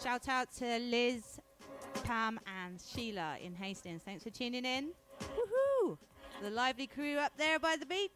Shout out to Liz, Pam, and Sheila in Hastings. Thanks for tuning in. Woohoo! The lively crew up there by the beach.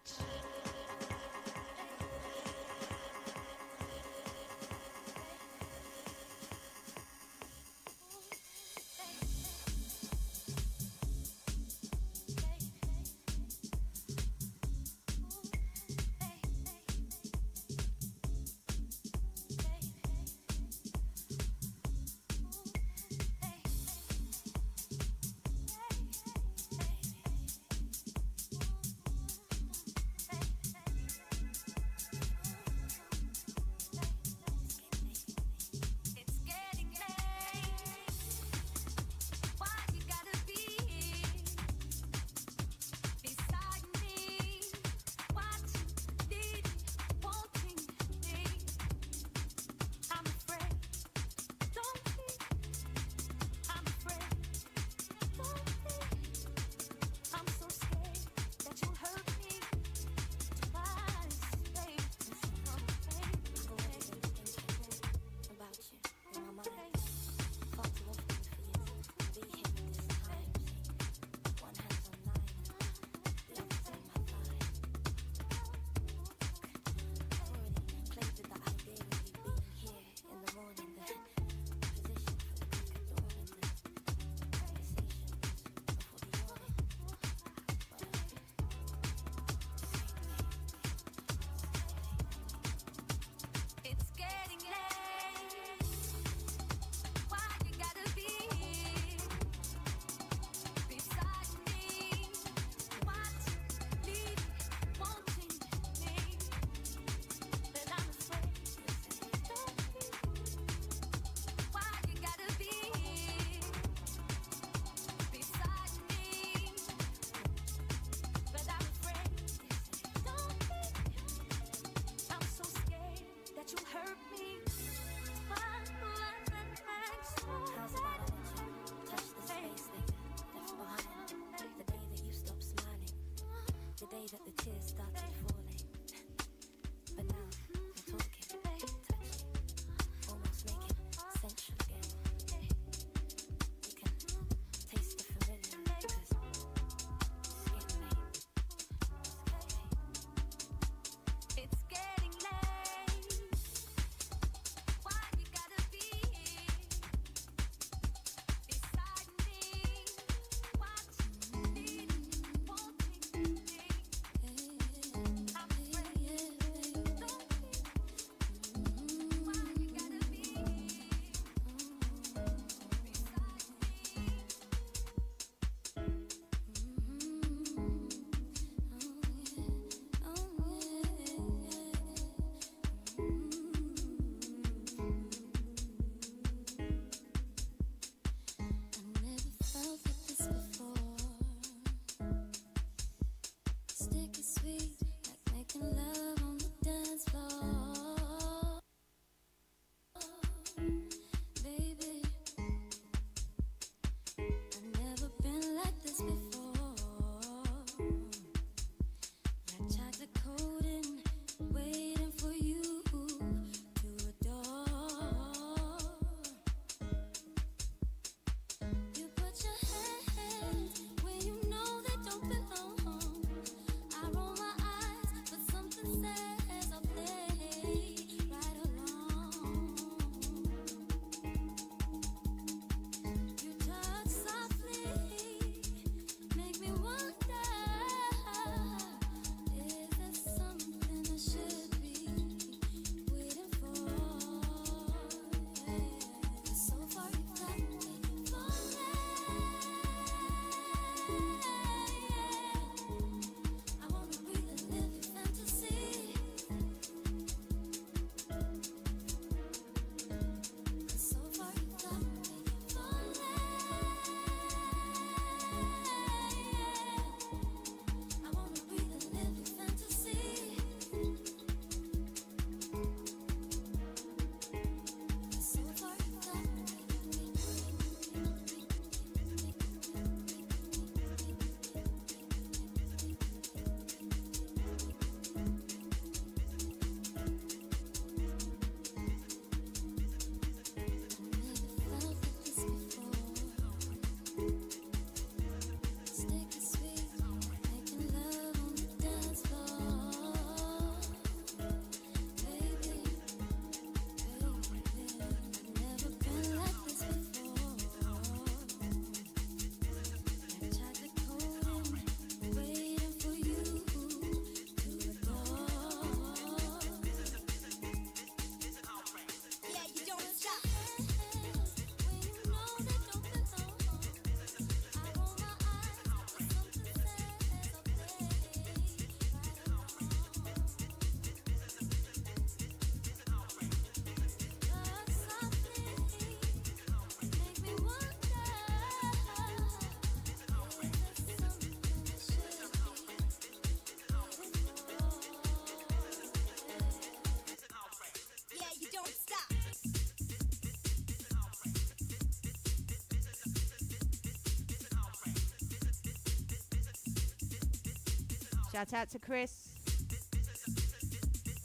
Shout out to Chris.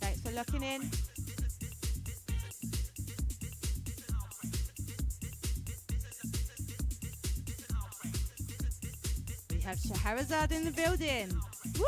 Thanks for locking in. We have Shahrazad in the building. Woo!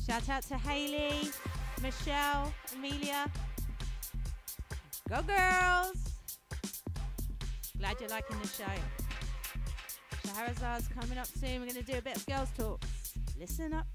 Shout out to Hayley, Michelle, Amelia. Go girls! Glad you're liking the show. Shahrazad's coming up soon. We're going to do a bit of girls talk. Listen up.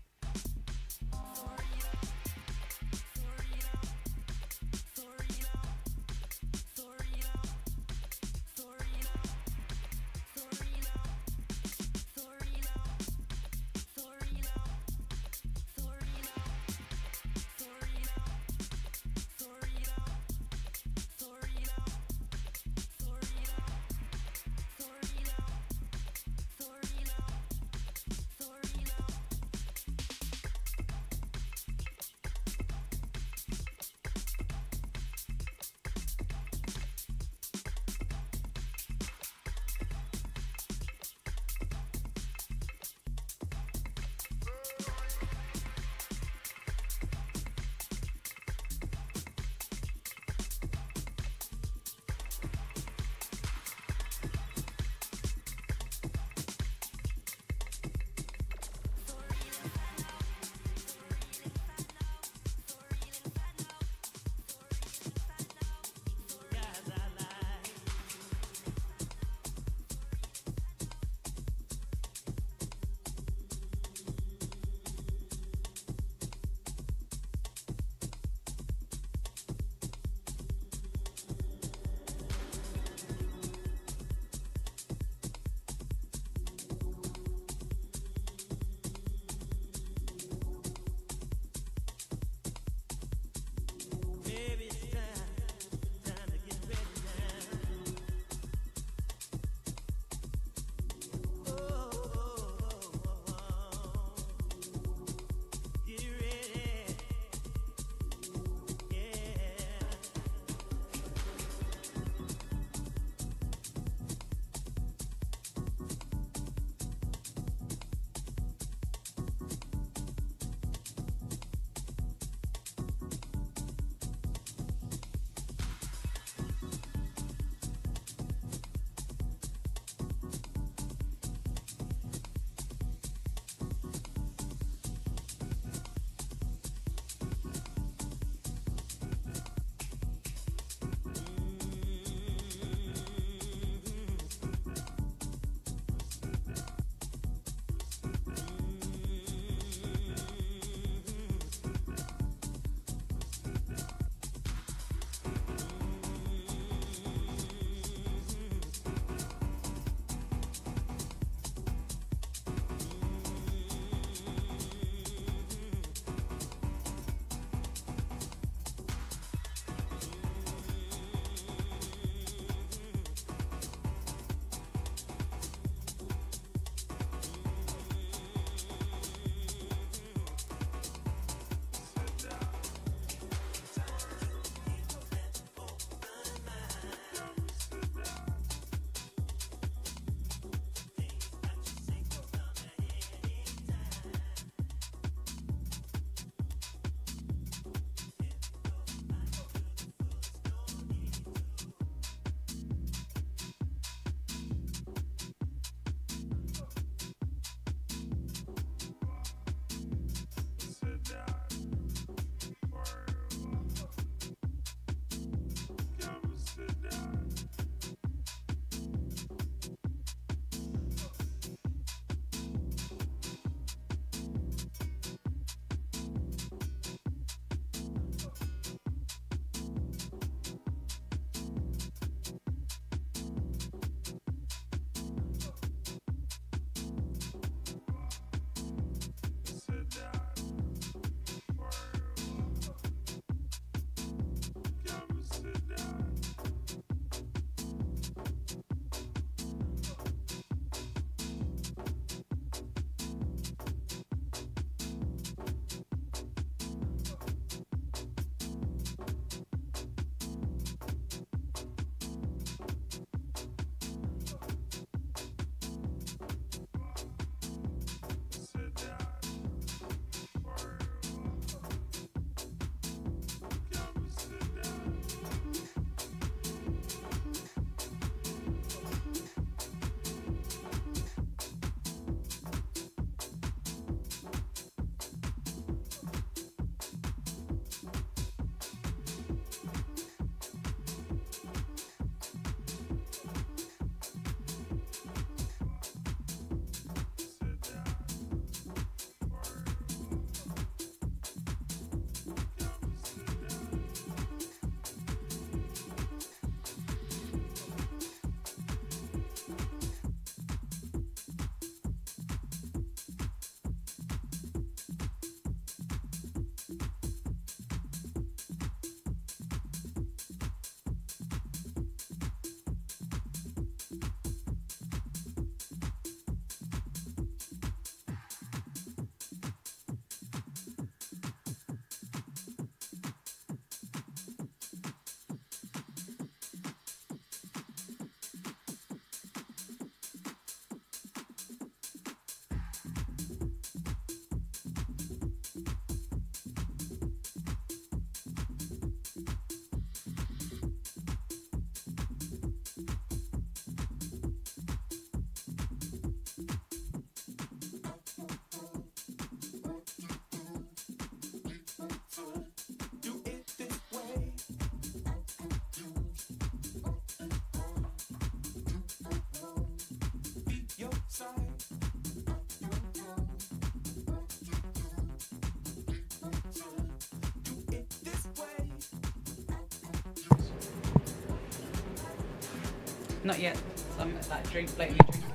Not yet. Some like drink, blatantly drink.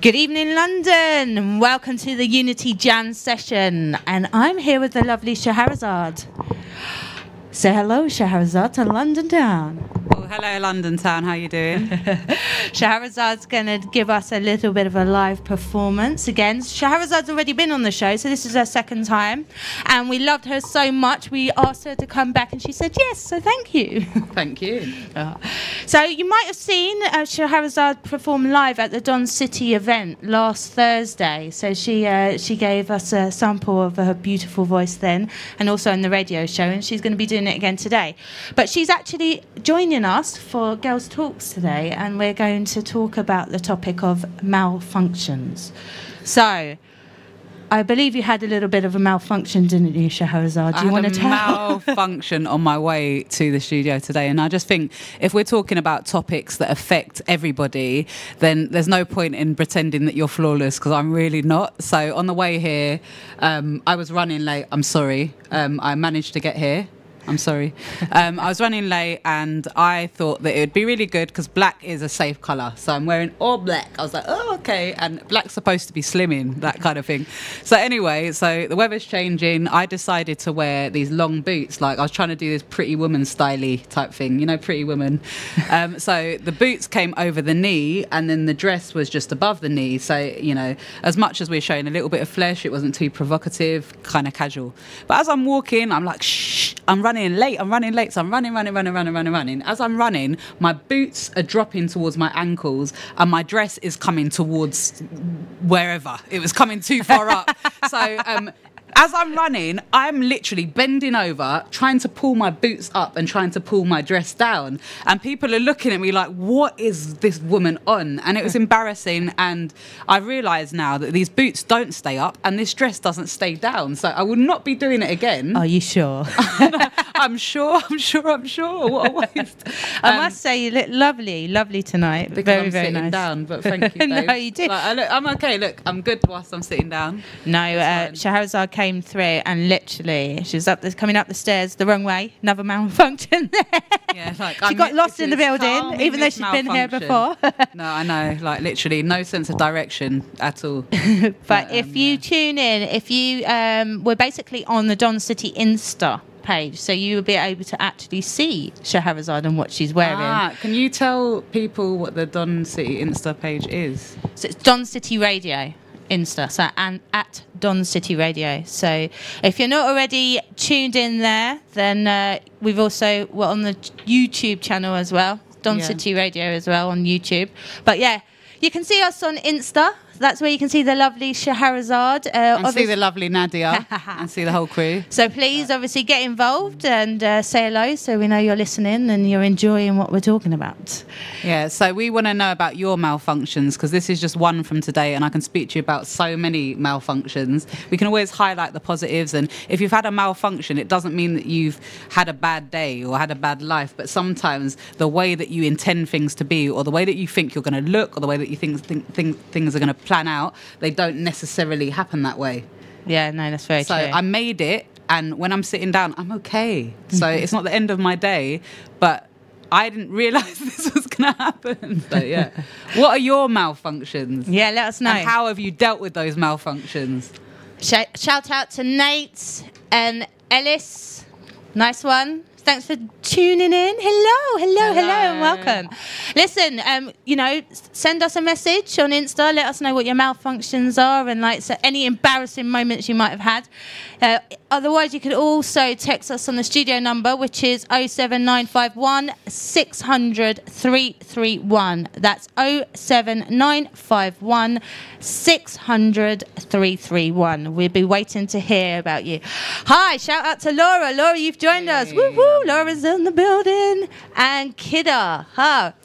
Good evening, London, and welcome to the Unity Jam session. And I'm here with the lovely Shahrazad. Say hello, Shahrazad, to London Town. Oh, hello, London Town. How you doing? Shahrazad's going to give us a little bit of a live performance again. Shahrazad's already been on the show, so this is her second time. And we loved her so much, we asked her to come back, and she said yes, so thank you. Thank you. So you might have seen Shahrazad perform live at the Don City event last Thursday. So she gave us a sample of her beautiful voice then, and also in the radio show, and she's going to be doing it again today. But she's actually joining us for Girls Talks today, and we're going to talk about the topic of malfunctions. So I believe you had a little bit of a malfunction, didn't you, Shahrazad? Do you want to tell? Malfunction on my way to the studio today, and I just think if we're talking about topics that affect everybody, then there's no point in pretending that you're flawless, because I'm really not. So on the way here, I was running late. I'm sorry. I managed to get here. I'm sorry. I was running late, and I thought that it would be really good because black is a safe colour. So I'm wearing all black. I was like, oh, okay. And black's supposed to be slimming, that kind of thing. So anyway, so the weather's changing. I decided to wear these long boots. Like I was trying to do this Pretty Woman styly type thing, you know, Pretty Woman. So the boots came over the knee, and then the dress was just above the knee. So, you know, as much as we're showing a little bit of flesh, it wasn't too provocative, kind of casual. But as I'm walking, I'm like, shh, I'm running late. So I'm running. As I'm running, my boots are dropping towards my ankles, and my dress is coming towards wherever. It was coming too far up. So as I'm running, I'm literally bending over, trying to pull my boots up and trying to pull my dress down. And people are looking at me like, what is this woman on? And it was embarrassing. And I realise now that these boots don't stay up and this dress doesn't stay down. So I will not be doing it again. Are you sure? I'm sure. What a waste. I must say you look lovely tonight. Because very I'm sitting nice. down, but thank you, babe. No, you did. Like, I'm okay. Look, I'm good whilst I'm sitting down. No, Shahrazad came through and literally she was coming up the stairs the wrong way. Another malfunction there. Yeah, like she got lost in the building, even though she's been here before. No, I know. Like literally, no sense of direction at all. But if you tune in, we're basically on the Don City Insta page, so you will be able to actually see Shahrazad and what she's wearing. Can you tell people what the Don City Insta page is? So it's Don City Radio Insta, so and at Don City Radio. So if you're not already tuned in there, then we're on the YouTube channel as well, Don City Radio as well on YouTube. But yeah, you can see us on Insta. That's where you can see the lovely Shahrazad. And see the lovely Nadia and see the whole crew. So please, obviously, get involved and say hello so we know you're listening and you're enjoying what we're talking about. Yeah, so we want to know about your malfunctions, because this is just one from today, and I can speak to you about so many malfunctions. We can always highlight the positives, and if you've had a malfunction, it doesn't mean that you've had a bad day or had a bad life, but sometimes the way that you intend things to be, or the way that you think you're going to look, or the way that you think things are going to plan out, they don't necessarily happen that way. Yeah, no, that's very true. So I made it, and when I'm sitting down, I'm okay. So it's not the end of my day, but I didn't realise this was going to happen. So yeah. What are your malfunctions? Yeah, let us know. And how have you dealt with those malfunctions? Shout out to Nate and Ellis. Nice one. Thanks for tuning in. Hello, and welcome. Listen, send us a message on Insta. Let us know what your malfunctions are and any embarrassing moments you might have had. Otherwise, you could also text us on the studio number, which is 07951 600 331. That's 07951 600 331. We'll be waiting to hear about you. Hi, shout out to Laura. Laura, you've joined us. Woo woo, Laura's in the building. And Kidda.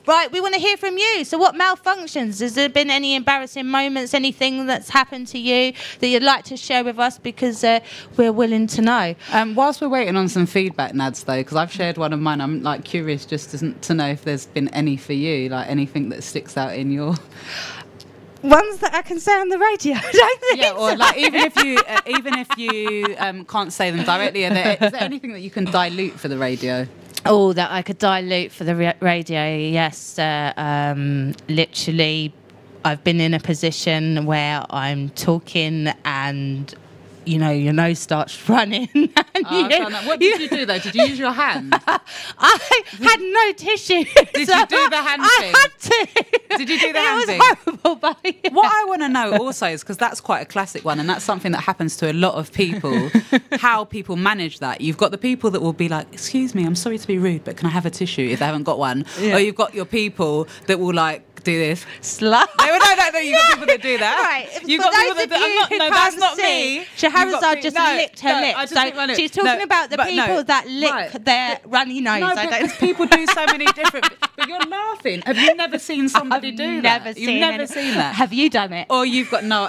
Right, we want to hear from you. So what malfunctions? Has there been any embarrassing moments, anything that's happened to you that you'd like to share with us? Because we're willing to know. Whilst we're waiting on some feedback, Nads, though, because I've shared one of mine, I'm curious just to know if there's been any for you, anything that sticks out in your... Ones that I can say on the radio. I don't think or so. even if you can't say them directly, is there anything that you can dilute for the radio? Oh, that I could dilute for the radio, yes. Literally, I've been in a position where I'm talking and, your nose starts running. What did you do, though? Did you use your hand? I had no tissue. Did you do the hand thing? I had to. Did you do the hand thing? It was horrible, but yeah. What I want to know also is, because that's quite a classic one, and that's something that happens to a lot of people, how people manage that. You've got the people that will be like, excuse me, I'm sorry to be rude, but can I have a tissue if they haven't got one? Yeah. Or you've got your people that will do this. Slut. No, you've got people that do that. Right. You've got people that do that. No, that's not me. Shahrazad just licked her lips. So she's talking about the people that lick their runny nose. No, because people do so many different... But you're laughing. Have you never seen somebody do that? You've never seen that. Have you done it? Or you've got no...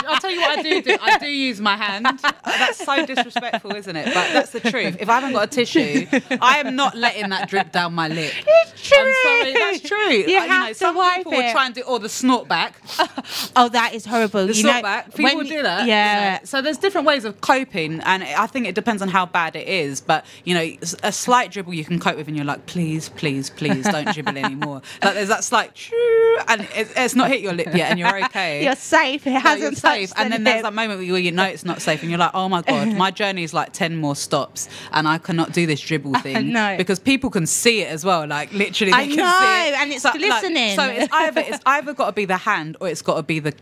I'll tell you what I do. I do use my hand. That's so disrespectful, isn't it? But that's the truth. If I haven't got a tissue, I am not letting that drip down my lip. It's true. I'm sorry, that's true. You have to some wipe people it. will try and do, or the snort back. Oh, that is horrible. The snort back. People do that. Yeah. So there's different ways of coping, and I think it depends on how bad it is. But a slight dribble you can cope with, and you're like, please, please, please, don't dribble anymore. There's that slight, and it's not hit your lip yet, and you're okay. You're safe. It hasn't touched. And then there's that moment where you know it's not safe, and you're like, oh my god, my journey is 10 more stops, and I cannot do this dribble thing. No. Because people can see it as well. Literally, they can see it. And it's glistening. So it's either got to be the hand or it's got to be the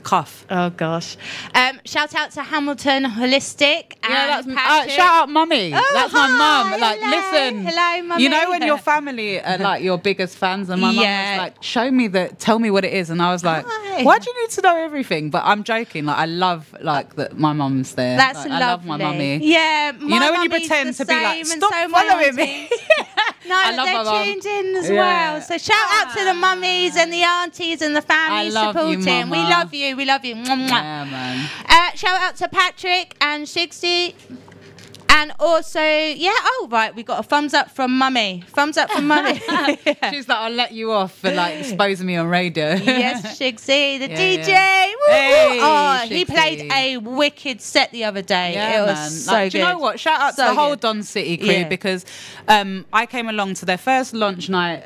cuff. Oh gosh. Shout out to Hamilton Holistic. Yeah, and shout out mummy. Oh, that's my mum. hello. Listen. Hello, mummy. You know when your family are your biggest fans, and my mum was like, tell me what it is, and I was like, why do you need to know everything? But I'm joking. I love that my mum's there. That's lovely. I love my mummy. Yeah, you know when you pretend to be like, stop following me. No, they're tuned in as well. So shout out to the mummies and the aunties and the families supporting. We love you. We love you. Yeah, man. Shout out to Patrick and Shigsy. And also, we got a thumbs up from Mummy. Thumbs up from Mummy. Yeah. She's like, I'll let you off for exposing me on radio. Yes, Shigsy, the DJ. Yeah. Woo, hey, he played a wicked set the other day. Yeah, it was so good. Do you know what? Shout out to the whole Don City crew because I came along to their first launch night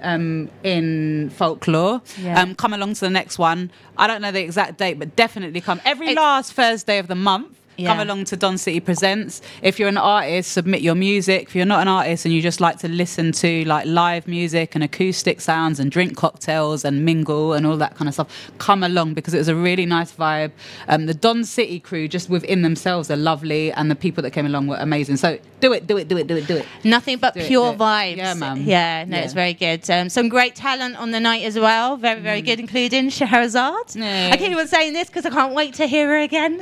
in Folklore. Yeah. Come along to the next one. I don't know the exact date, but definitely come. Every last Thursday of the month. Yeah. Come along to Don City Presents. If you're an artist, submit your music. If you're not an artist and you just like to listen to live music and acoustic sounds and drink cocktails and mingle and all that kind of stuff, come along because it was a really nice vibe. The Don City crew, just within themselves, are lovely, and the people that came along were amazing. So do it. Nothing but pure vibes. Yeah, man. Yeah, it's very good. Some great talent on the night as well. Very, very good, including Shahrazad. I keep on saying this because I can't wait to hear her again.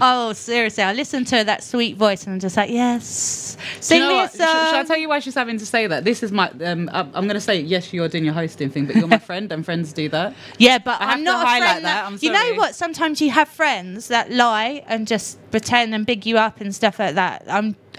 Oh, seriously, I listened to that sweet voice and I'm just like, yes, sing me a song. Should I tell you why she's having to say that? This is my, I'm going to say, yes, you're doing your hosting thing, but you're my friend and friends do that. Yeah, but I'm not a friend that. I'm you know what? Sometimes you have friends that lie and just pretend and big you up and stuff like that.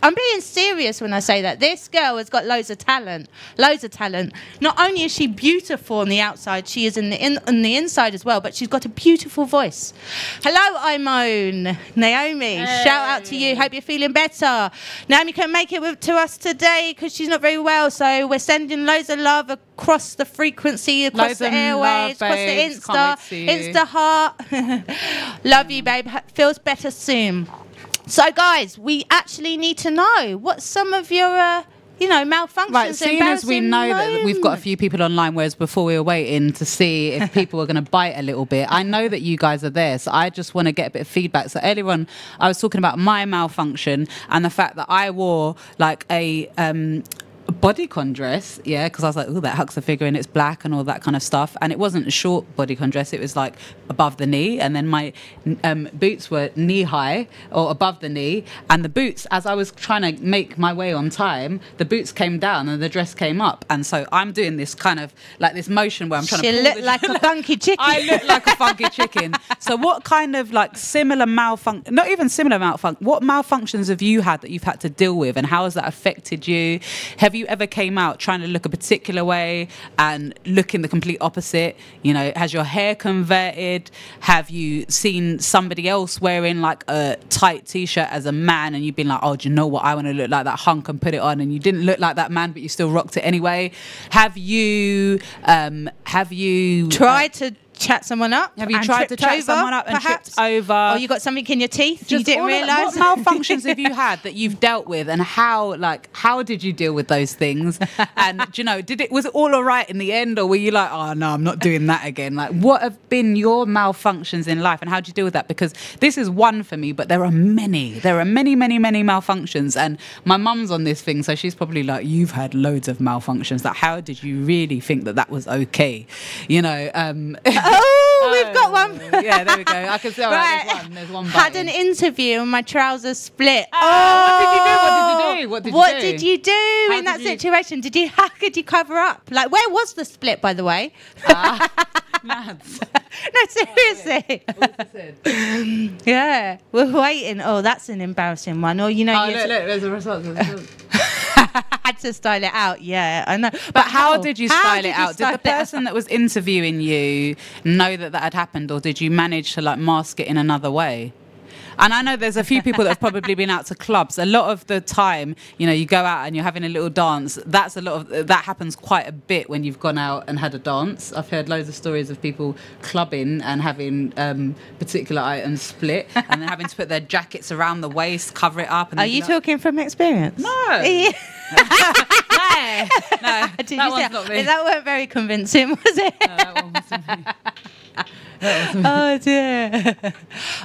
I'm being serious when I say that. This girl has got loads of talent. Not only is she beautiful on the outside, she is on the inside as well, but she's got a beautiful voice. Hello, Imone. Naomi, shout out to you. Hope you're feeling better. Naomi couldn't make it to us today because she's not very well, so we're sending loads of love across the frequency, across the airwaves, across the Insta heart. Love you, babe. Feels better soon. So, guys, we actually need to know what some of your malfunctions. Right, seeing as we know that we've got a moments. few people online, whereas before we were waiting to see if people were going to bite a little bit, I know that you guys are there, so I just want to get a bit of feedback. So earlier on, I was talking about my malfunction and the fact that I wore like a bodycon dress, because I was like, oh, that hucks the figure and it's black and all that kind of stuff, and it wasn't a short bodycon dress, it was like above the knee, and then my boots were knee high or above the knee, and the boots, as I was trying to make my way on time, the boots came down and the dress came up, and so I'm doing this kind of like this motion where I'm trying to pull look like a funky chicken. I look like a funky chicken. So what kind of like similar malfunction, not even similar malfunction, what malfunctions have you had that you've had to deal with, and how has that affected you? Have you ever came out trying to look a particular way and looking the complete opposite? Has your hair converted? Have you seen somebody else wearing like a tight t-shirt as a man and you've been like, oh, do you know what, I want to look like that hunk and put it on, and you didn't look like that man but you still rocked it anyway? Have you tried to chat someone up? Have you tried to chat someone up and tripped over? Or you got something in your teeth you didn't realise? What malfunctions have you had that you've dealt with, and how did you deal with those things? And was it all alright in the end, or were you like, oh no, I'm not doing that again? Like, what have been your malfunctions in life, and how do you deal with that? Because this is one for me, but there are many malfunctions, and my mum's on this thing, so she's probably like, you've had loads of malfunctions. Like, how did you really think that was okay? Oh, we've got one. Yeah, there we go. I can see. Right. There's one. Had an interview and my trousers split. What did you do in that situation? How could you cover up? Like, where was the split, by the way? Lads. No, seriously. Yeah, we're waiting. Oh, that's an embarrassing one. Or look, there's a result. Had to style it out. Yeah, I know. But how did you style it out? Did the person that was interviewing you know that had happened, or did you manage to like mask it in another way? And I know there's a few people that have probably been out to clubs. A lot of the time, you go out and you're having a little dance. That happens quite a bit when you've gone out and had a dance. I've heard loads of stories of people clubbing and having particular items split, and then having to put their jackets around the waist, cover it up. And are you talking from experience? No. No. That one's not me. That weren't very convincing, was it? No, that one wasn't me. Oh dear.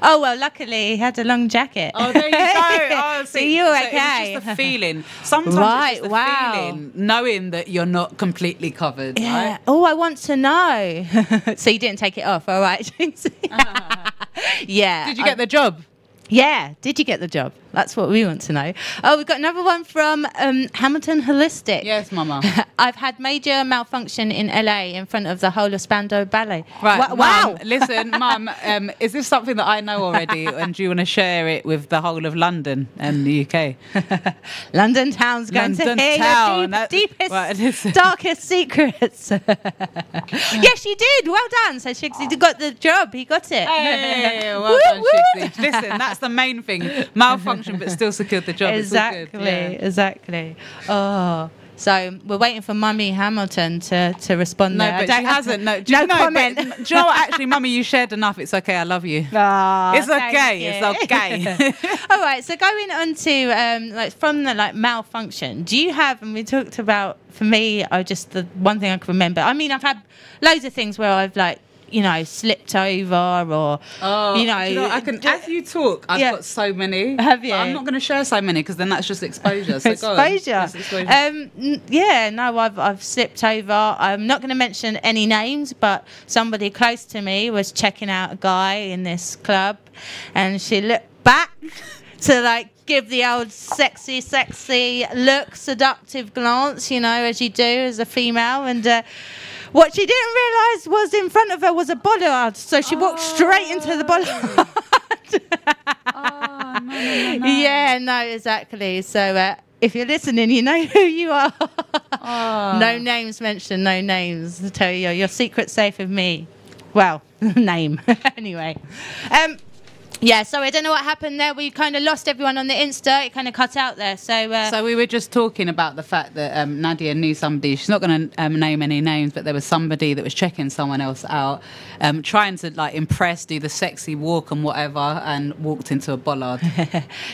Oh well, luckily he had a long jacket. Oh, there you go. Oh, so you were okay. It was just a feeling. Sometimes it's just a feeling, knowing that you're not completely covered. Yeah. Right? Oh, I want to know. So you didn't take it off, all right? Yeah. Did you get the job? Yeah, did you get the job? That's what we want to know. Oh, we've got another one from Hamilton Holistic. Yes, Mama. I've had major malfunction in LA in front of the whole of Spandau Ballet. Right, Wow. Listen, Mum, is this something that I know already, and do you want to share it with the whole of London and the UK? London town's going to hear your deepest, darkest secrets. Yes, you did. Well done. So Shigsy got the job. He got it. Hey, well done, Shigsy. Listen, that's the main thing. Malfunction, but still secured the job. Exactly. Oh. So we're waiting for Mummy Hamilton to respond. No, there. but she hasn't. No comment. Do you know what? Actually, Mummy, you shared enough. It's okay. I love you. Oh, it's okay. It's okay. All right. So going on to from the malfunction, do you have? And we talked about. For me, just the one thing I can remember. I mean, I've had loads of things where I've slipped over or, I can, as you talk, I've got so many. Have you? But I'm not going to share so many because then that's just exposure. So exposure. I've slipped over. I'm not going to mention any names, but somebody close to me was checking out a guy in this club, and she looked back to give the old sexy look, seductive glance, as you do as a female, and what she didn't realise was in front of her was a bollard, so she walked straight into the bollard. No. Yeah, no, exactly. So if you're listening, you know who you are. No names mentioned, no names. I tell you, your secret's safe with me. Well, name. Anyway. Yeah, sorry, I don't know what happened there. We kind of lost everyone on the Insta. It kind of cut out there. So we were just talking about the fact that Nadia knew somebody. She's not going to name any names, but there was somebody that was checking someone else out, trying to like impress, do the sexy walk and whatever, and walked into a bollard.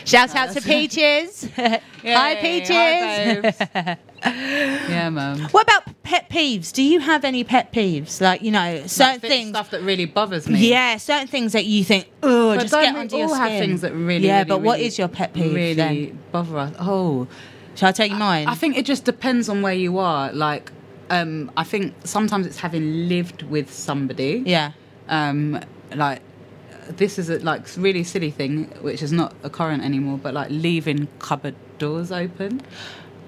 Shout out to Peaches. Hi, Peaches. Hi, babes. Yeah, man. What about pet peeves? Do you have any pet peeves? Like, you know, certain things. Stuff that really bothers me. Yeah, certain things that you think, oh, but just don't get we under your all skin. have things that really, yeah, really, but what really, is your pet peeve really then? bother us? Oh, shall I tell you mine? I think it just depends on where you are. Like, I think sometimes it's having lived with somebody. Yeah. Like, this is a like really silly thing, which is not a current anymore, but like leaving cupboard doors open.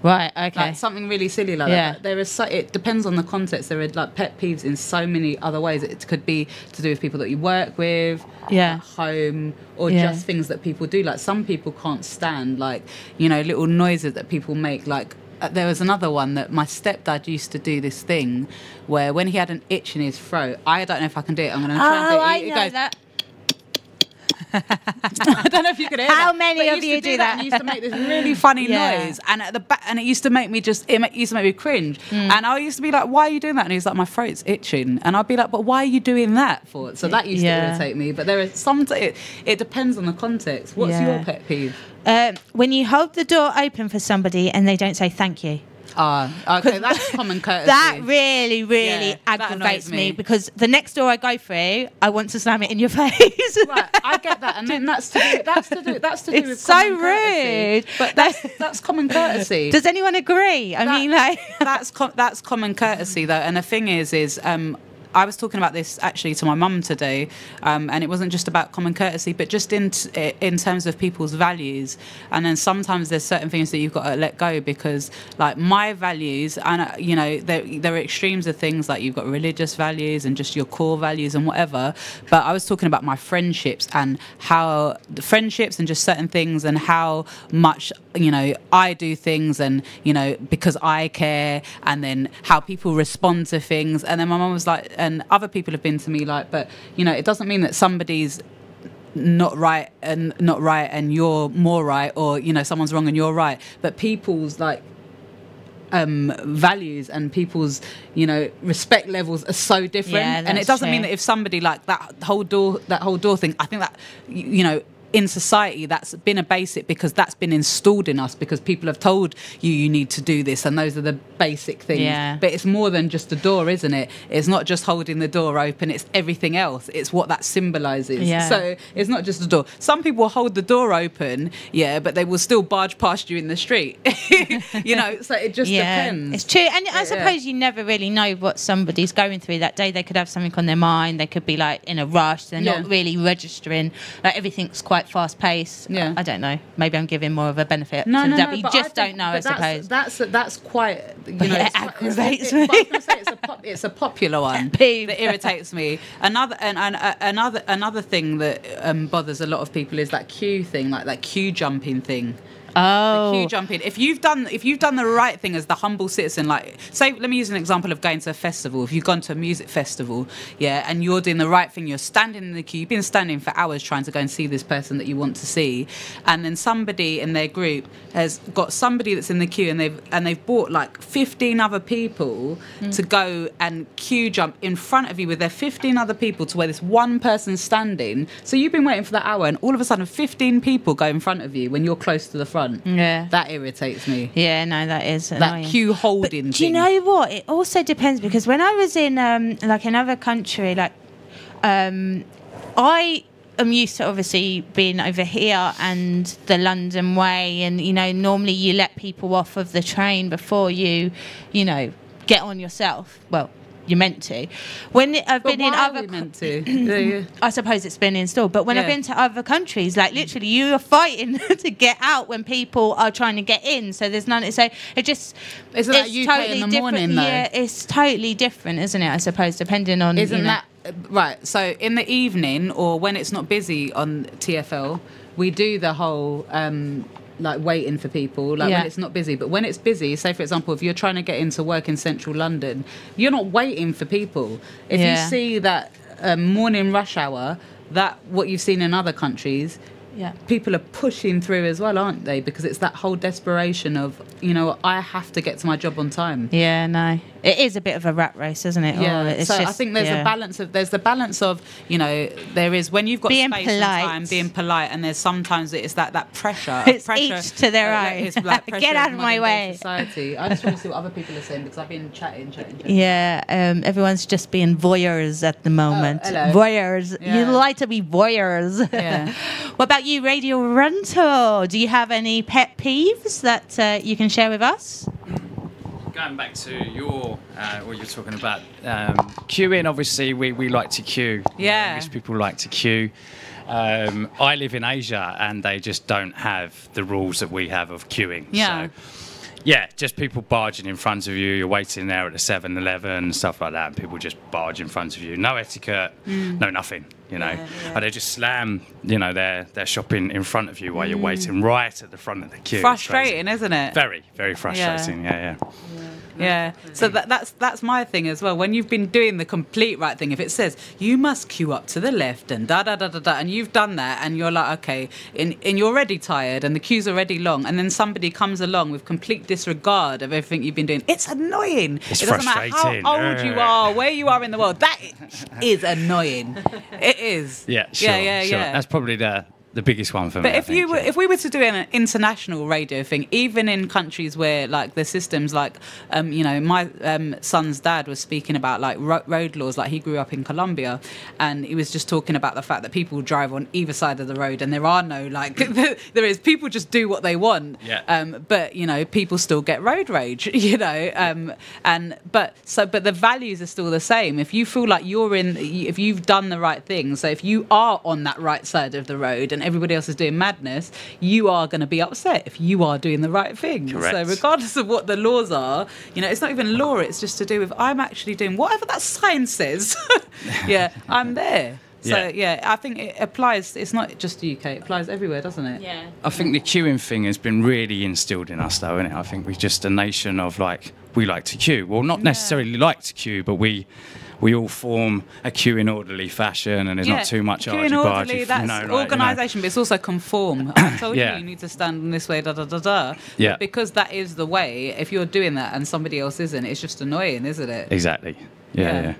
Right, okay. Like something really silly like that. There is it depends on the context. There are like pet peeves in so many other ways. It could be to do with people that you work with, at home, or just things that people do. Like some people can't stand like, you know, little noises that people make. Like there was another one that my stepdad used to do this thing where when he had an itch in his throat, I don't know if I can do it. I'm going to try and do it. I know that. I don't know if you could hear How that. many of you do that? And he used to make this really funny noise, and at the back, and it used to make me cringe. And I used to be like, "Why are you doing that?" And he's like, "My throat's itching," and I'd be like, "But why are you doing that for?" So that used to irritate me. But there are some. It depends on the context. What's your pet peeve? When you hold the door open for somebody and they don't say thank you. Okay, that's common courtesy. That really aggravates me because the next door I go through, I want to slam it in your face. Right, I get that, and then that's to do It's with so common rude. courtesy. But that's common courtesy. Does anyone agree? I mean, like that's common courtesy though, and the thing is I was talking about this actually to my mum today, and it wasn't just about common courtesy, but just in terms of people's values. And then sometimes there's certain things that you've got to let go because, like, my values, and you know, there are extremes of things like you've got religious values and just your core values and whatever. But I was talking about my friendships and how the friendships and just certain things and how much, you know, I do things and, you know, because I care, and then how people respond to things. And then my mum was like, and other people have been to me like, but you know, it doesn't mean that somebody's not right and you're more right, or you know, someone's wrong and you're right. But people's like values and people's, you know, respect levels are so different. And it doesn't mean that if somebody like that whole door thing, I think that, you know, in society that's been a basic because that's been installed in us because people have told you need to do this, and those are the basic things. But it's more than just a door, isn't it? It's not just holding the door open, it's everything else. It's what that symbolizes. So it's not just a door. Some people hold the door open, but they will still barge past you in the street. You know, so it just depends. It's true. And I suppose you never really know what somebody's going through that day. They could have something on their mind, they could be like in a rush, they're not really registering, like everything's quite fast paced. I don't know, maybe I'm giving more of a benefit to that, but you just don't know, I suppose. That's quite, you know, it aggravates me. I was going to say it's a popular one that irritates me. Another thing that bothers a lot of people is that queue thing, like that queue jumping thing. The queue jumping. If you've done the right thing as the humble citizen, like say, let me use an example of going to a festival. If you've gone to a music festival, and you're doing the right thing, you're standing in the queue. You've been standing for hours trying to go and see this person that you want to see, and then somebody in their group has got somebody that's in the queue, and they've brought like 15 other people to go and queue jump in front of you with their 15 other people to where this one person's standing. So you've been waiting for that hour, and all of a sudden 15 people go in front of you when you're close to the front. That irritates me. No, that is annoying. That queue holding thing. Do you know what? It also depends, because when I was in like another country, like I am used to obviously being over here and the London way, and you know, normally you let people off of the train before you know, get on yourself. Well, you're meant to. When I've been in other, meant to. I suppose it's been installed. But when I've been to other countries, like literally, you are fighting to get out when people are trying to get in. So there's none. So it just isn't that UK totally in the morning though? Yeah, it's totally different, isn't it? I suppose depending on. Isn't that right? So in the evening or when it's not busy on TFL, we do the whole. Like waiting for people, like when it's not busy. But when it's busy, say for example, if you're trying to get into work in central London, you're not waiting for people. If you see that morning rush hour, that what you've seen in other countries, Yeah. people are pushing through as well, aren't they? Because it's that whole desperation of, you know, I have to get to my job on time. Yeah, no. It is a bit of a rat race, isn't it? Yeah, It's so I just, think there's the balance of, you know, there is when you've got Being space polite. and time, being polite, and there's sometimes it's that pressure. It's pressure, each to their own. It's like pressure Get out of my modern day way. Society. I just want to see what other people are saying because I've been chatting. Yeah, everyone's just being voyeurs at the moment. hello. Voyeurs. Yeah. You like to be voyeurs. Yeah. What about you, Radio Rental? Do you have any pet peeves that you can share with us? Going back to your what you're talking about, queuing. Obviously, we like to queue. Yeah. English people like to queue. I live in Asia, and they just don't have the rules that we have of queuing. Yeah. So, yeah, just people barging in front of you. You're waiting there at the 7-Eleven, stuff like that, and people just barge in front of you. No etiquette, no nothing. You know, and they just slam, you know, their shopping in front of you while you're waiting right at the front of the queue. It's Frustrating, crazy. isn't it? Very, very frustrating. Yeah. Yeah. So that's my thing as well. When you've been doing the complete right thing, if it says you must queue up to the left and da da da da da, and you've done that, and you're like, okay, and you're already tired, and the queue's already long, and then somebody comes along with complete disregard of everything you've been doing. It's annoying. It's it doesn't matter frustrating. how old you are, where you are in the world. That is annoying. It is. Yeah, sure. Yeah. That's probably the biggest one for me. But if we were to do an international radio thing, even in countries where like the systems, like you know, my son's dad was speaking about like road laws. Like he grew up in Colombia, and he was just talking about the fact that people drive on either side of the road, and there are no like there is people just do what they want. Yeah. But you know, people still get road rage. You know, but the values are still the same. If you feel like if you've done the right thing, so if you are on that right side of the road and everybody else is doing madness, you are going to be upset if you are doing the right thing. Correct. So regardless of what the laws are, you know, it's not even law, it's just to do with I'm actually doing whatever that sign says. Yeah, I'm there. So yeah, I think it applies. It's not just the UK; it applies everywhere, doesn't it? Yeah. I think the queuing thing has been really instilled in us, though, isn't it? I think we're just a nation of like we like to queue. Well, not necessarily like to queue, but we all form a queue in orderly fashion, and there's not too much queuing orderly, that's organisation, but it's also conform. I told you need to stand in this way, da da da da. Yeah. But because that is the way, if you're doing that and somebody else isn't, it's just annoying, isn't it? Exactly. Yeah.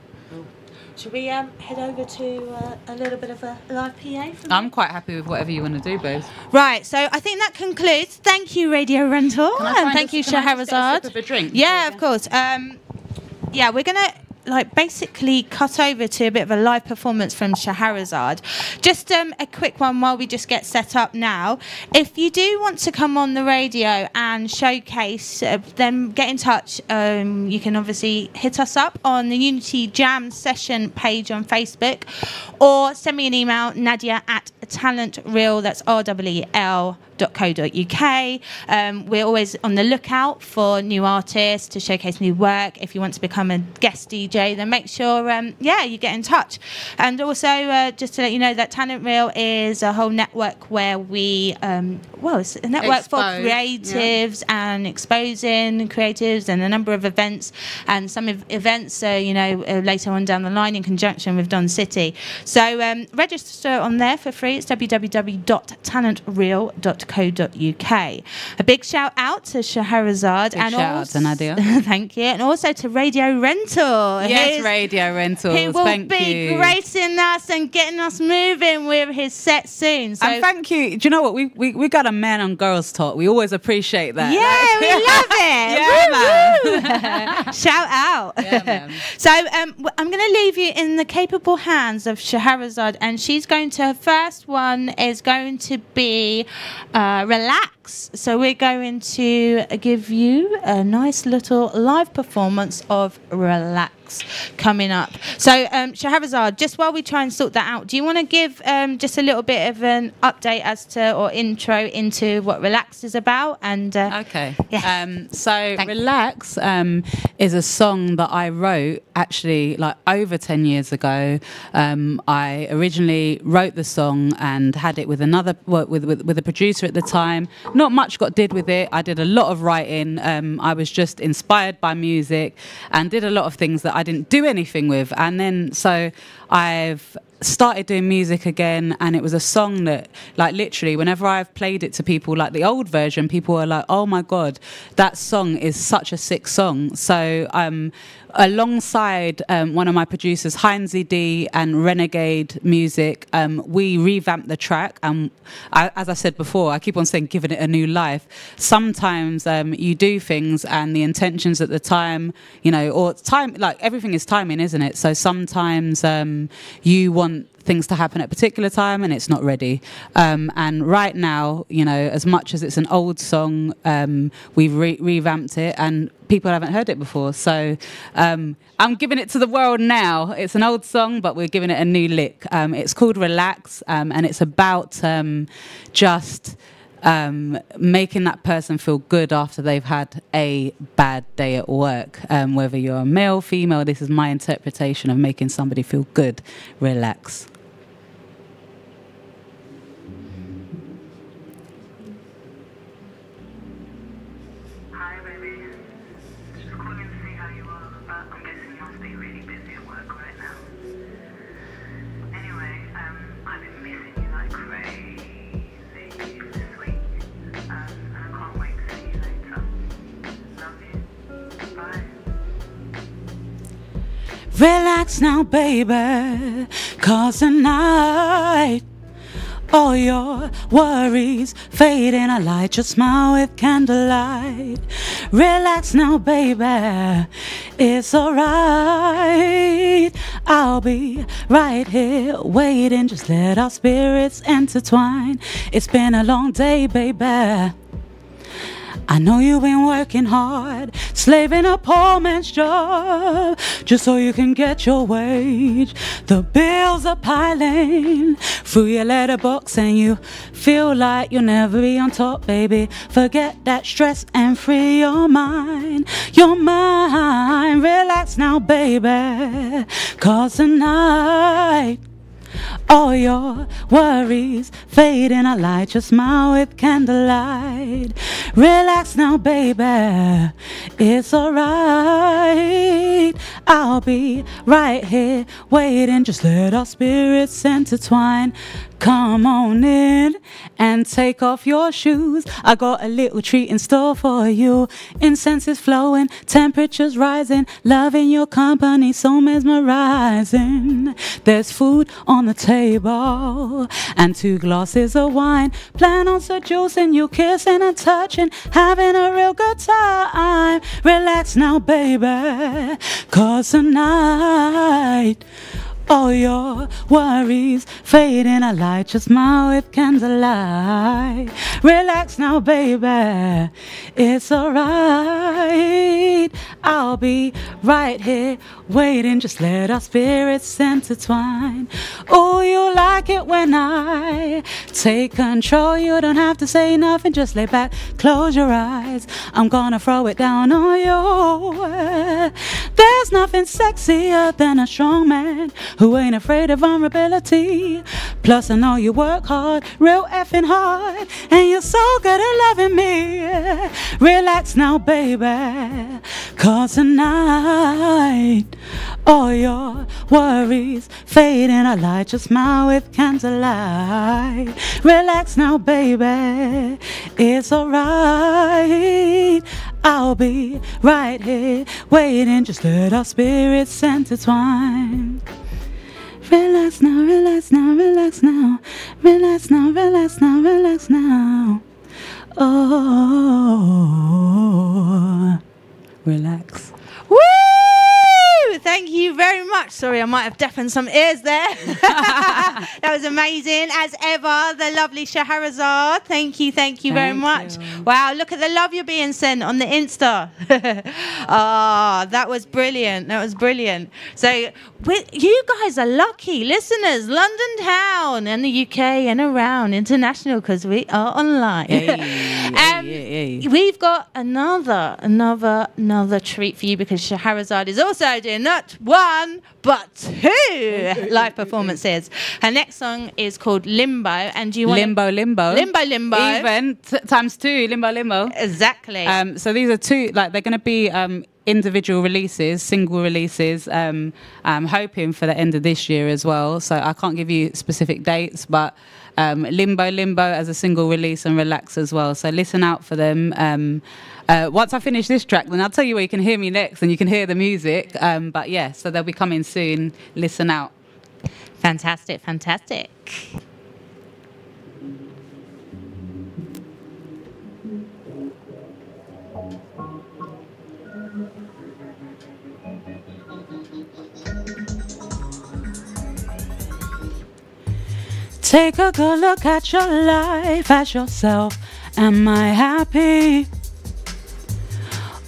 Should we head over to a little bit of a live PA? I'm quite happy with whatever you want to do, babes. Right, so I think that concludes. Thank you, Radio Rental, and thank you, Can I just get a Shahrazad. sip of a drink? Yeah, of course. Yeah, we're gonna basically cut over to a bit of a live performance from Shahrazad. Just a quick one while we just get set up now. If you do want to come on the radio and showcase, then get in touch. You can obviously hit us up on the Unity Jam session page on Facebook, or send me an email, Nadia@talentreel, that's RWEL.co.uk. We're always on the lookout for new artists to showcase new work. If you want to become a guest DJ, then make sure you get in touch. And also just to let you know that Talent Reel is a whole network where we it's a network for creatives and exposing creatives, and a number of events, and some events later on down the line in conjunction with Don City. So register on there for free. It's www.talentreel.co.uk. A big shout out to Shahrazad, and shout out to Nadia. Thank you, and also to Radio Rental. Yes, Radio Rentals. He will thank be you. gracing us and getting us moving with his set soon. So And thank you. Do you know what? We got a man on girls talk. We always appreciate that. yeah, we love it. Yeah, man. Shout out. Yeah, man. So I'm going to leave you in the capable hands of Shahrazad, and her first one is going to be Relax. So we're going to give you a nice little live performance of Relax coming up. So Shahrazad, just while we try and sort that out, do you want to give just a little bit of an update or intro into what Relax is about? And Okay. Yes. So Relax is a song that I wrote actually like over 10 years ago. I originally wrote the song and had it with with a producer at the time. Not much did with it. I did a lot of writing. I was just inspired by music and did a lot of things that I didn't do anything with. And then so I've started doing music again, and it was a song that, like, literally whenever I've played it to people, like the old version, people are like, oh my god, that song is such a sick song. So alongside one of my producers, Heinzie D and Renegade Music, we revamped the track, and as I said before, I keep on saying giving it a new life. Sometimes you do things and the intentions at the time, you know, or time, like everything is timing, isn't it? So sometimes you want things to happen at a particular time and it's not ready. And right now, you know, as much as it's an old song, we've revamped it and people haven't heard it before. So I'm giving it to the world now. It's an old song, but we're giving it a new lick. It's called Relax, and it's about just making that person feel good after they've had a bad day at work. Whether you're a male, female, this is my interpretation of making somebody feel good. Relax. Hi, baby. Just calling to see how you are, but I'm guessing you must be really busy at work right now. Anyway, I've been missing you like crazy this week, and I can't wait to see you later. Love you. Bye. Relax now, baby, 'cause tonight all your worries fade in a light. Just smile with candlelight. Relax now, baby, it's alright. I'll be right here waiting. Just let our spirits intertwine. It's been a long day, baby. I know you've been working hard, slaving a poor man's job, just so you can get your wage. The bills are piling through your letterbox and you feel like you'll never be on top, baby. Forget that stress and free your mind. Your mind, relax now, baby, 'cause tonight all your worries fade in a light. Just smile with candlelight. Relax now, baby, it's alright. I'll be right here waiting. Just let our spirits intertwine. Come on in and take off your shoes. I got a little treat in store for you. Incense is flowing, temperatures rising, loving your company so mesmerizing. There's food on the table and 2 glasses of wine. Plan on seducing you, kissing and touching, having a real good time. Relax now, baby, 'cause tonight all your worries fade in a light. Just smile with candlelight. Relax now, baby, it's alright. I'll be right here waiting. Just let our spirits intertwine. Oh, you like it when I take control. You don't have to say nothing, just lay back, close your eyes. I'm gonna throw it down on you. There's nothing sexier than a strong man who ain't afraid of vulnerability. Plus I know you work hard, real effing hard, and you're so good at loving me. Relax now, baby, 'cause tonight all your worries fade in a light. Just smile with candlelight. Relax now, baby, it's alright. I'll be right here waiting. Just let our spirits intertwine. Relax now, relax now, relax now. Relax now, relax now, relax now. Oh, relax. Woo! Thank you very much. Sorry, I might have deafened some ears there. That was amazing. As ever, the lovely Shahrazad. Thank you very much. You. Wow, look at the love you're being sent on the Insta. That was brilliant. That was brilliant. So you guys are lucky listeners. London town and the UK and around international because we are online. We've got another treat for you because Shahrazad is also doing not 1 but 2 live performances. Her next song is called Limbo, and do you want Limbo. Limbo Even times 2, Limbo. exactly. So these are 2, like they're going to be individual releases, single releases. I'm hoping for the end of this year as well. So I can't give you specific dates, but Limbo as a single release and Relax as well. So listen out for them. Once I finish this track, then I'll tell you where you can hear me next and you can hear the music. But yeah, so they'll be coming soon. Listen out. Fantastic, fantastic. Take a good look at your life, at yourself. Am I happy?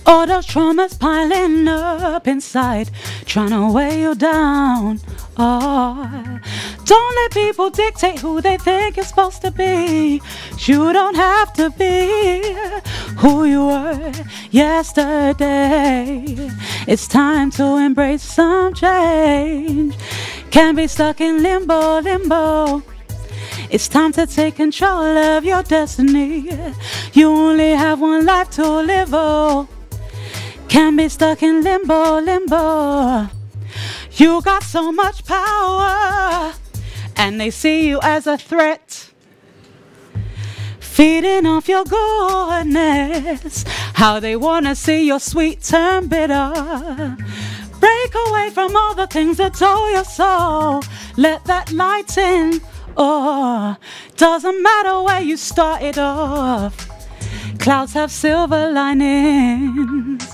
All those traumas piling up inside, trying to weigh you down. Oh, don't let people dictate who they think you're supposed to be. You don't have to be who you were yesterday. It's time to embrace some change. Can't be stuck in limbo. It's time to take control of your destiny. You only have one life to live, oh. Can't be stuck in limbo. You got so much power, and they see you as a threat. Feeding off your goodness, how they wanna see your sweet turn bitter. Break away from all the things that dull your soul. Let that light in. Oh, doesn't matter where you started off. Clouds have silver linings.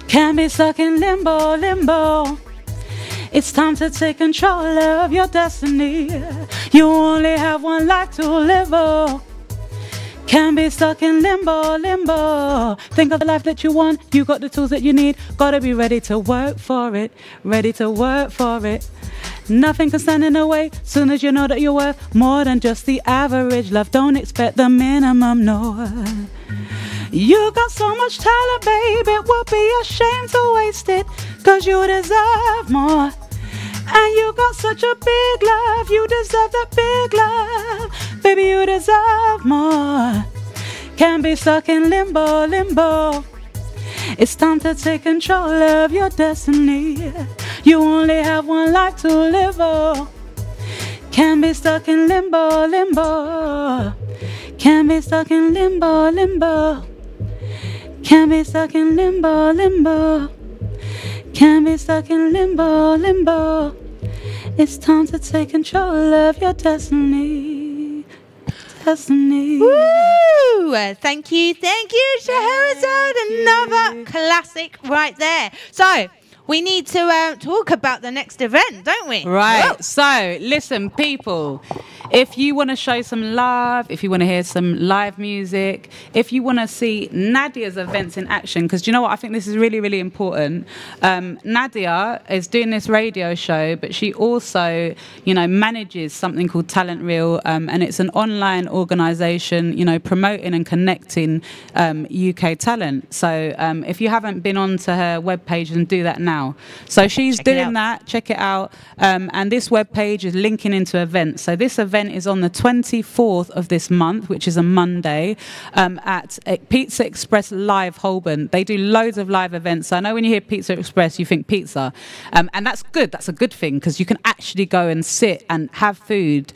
Can't be stuck in limbo. It's time to take control of your destiny. You only have one life to live, oh. Can't be stuck in limbo. Think of the life that you want. You got the tools that you need. Gotta be ready to work for it. Nothing can stand in the way. Soon as you know that you're worth more than just the average. Love, don't expect the minimum, no. You got so much talent, babe, it would be a shame to waste it. Cause you deserve more. And you got such a big love. You deserve that big love. Baby, you deserve more. Can't be stuck in limbo. It's time to take control of your destiny. You only have one life to live, oh. Can't be stuck in limbo. Can't be stuck in limbo. Can't be stuck in limbo. Can't be stuck in limbo. It's time to take control of your destiny. Woo! Thank you, Scheherazade. Another classic right there. So, we need to talk about the next event, don't we? Right. Whoa. So, listen, people, if you want to show some love, if you want to hear some live music, if you want to see Nadia's events in action, because do you know what? I think this is really, really important. Nadia is doing this radio show, but she also, manages something called Talent Reel, and it's an online organisation, promoting and connecting UK talent. So, if you haven't been onto her webpage, then do that now. So she's doing that. Check it out. And this webpage is linking into events. So this event is on the 24th of this month, which is a Monday, at Pizza Express Live Holborn. They do loads of live events. So I know when you hear Pizza Express, you think pizza. And that's good. That's a good thing because you can actually go and sit and have food.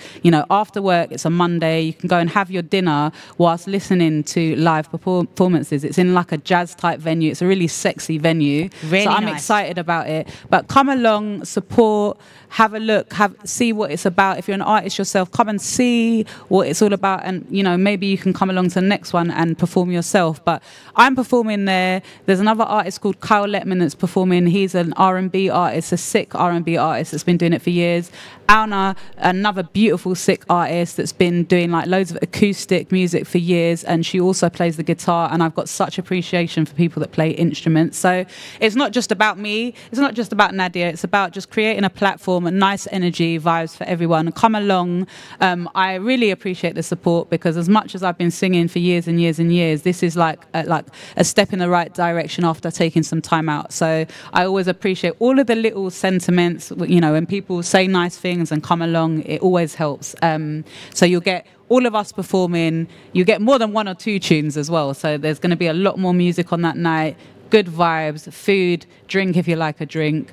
After work, it's a Monday. You can go and have your dinner whilst listening to live performances. It's in like a jazz type venue. It's a really sexy venue. Really so I'm nice. excited about it. But come along, support, have a look, see what it's about. If you're an artist yourself, come and see what it's all about, and maybe you can come along to the next one and perform yourself. But I'm performing there. There's another artist called Kyle Letman that's performing. He's an R&B artist, a sick R&B artist that's been doing it for years. Alna, another beautiful sick artist that's been doing like loads of acoustic music for years, and she also plays the guitar, and I've got such appreciation for people that play instruments. So it's not just about me, it's not just about Nadia, it's about just creating a platform and nice energy vibes for everyone. Come along. I really appreciate the support, because as much as I've been singing for years and years and years, this is like a step in the right direction after taking some time out. So I always appreciate all of the little sentiments, when people say nice things and come along, it always helps. So you'll get all of us performing. You get more than one or two tunes as well. So there's going to be a lot more music on that night. good vibes, food, drink if you like a drink.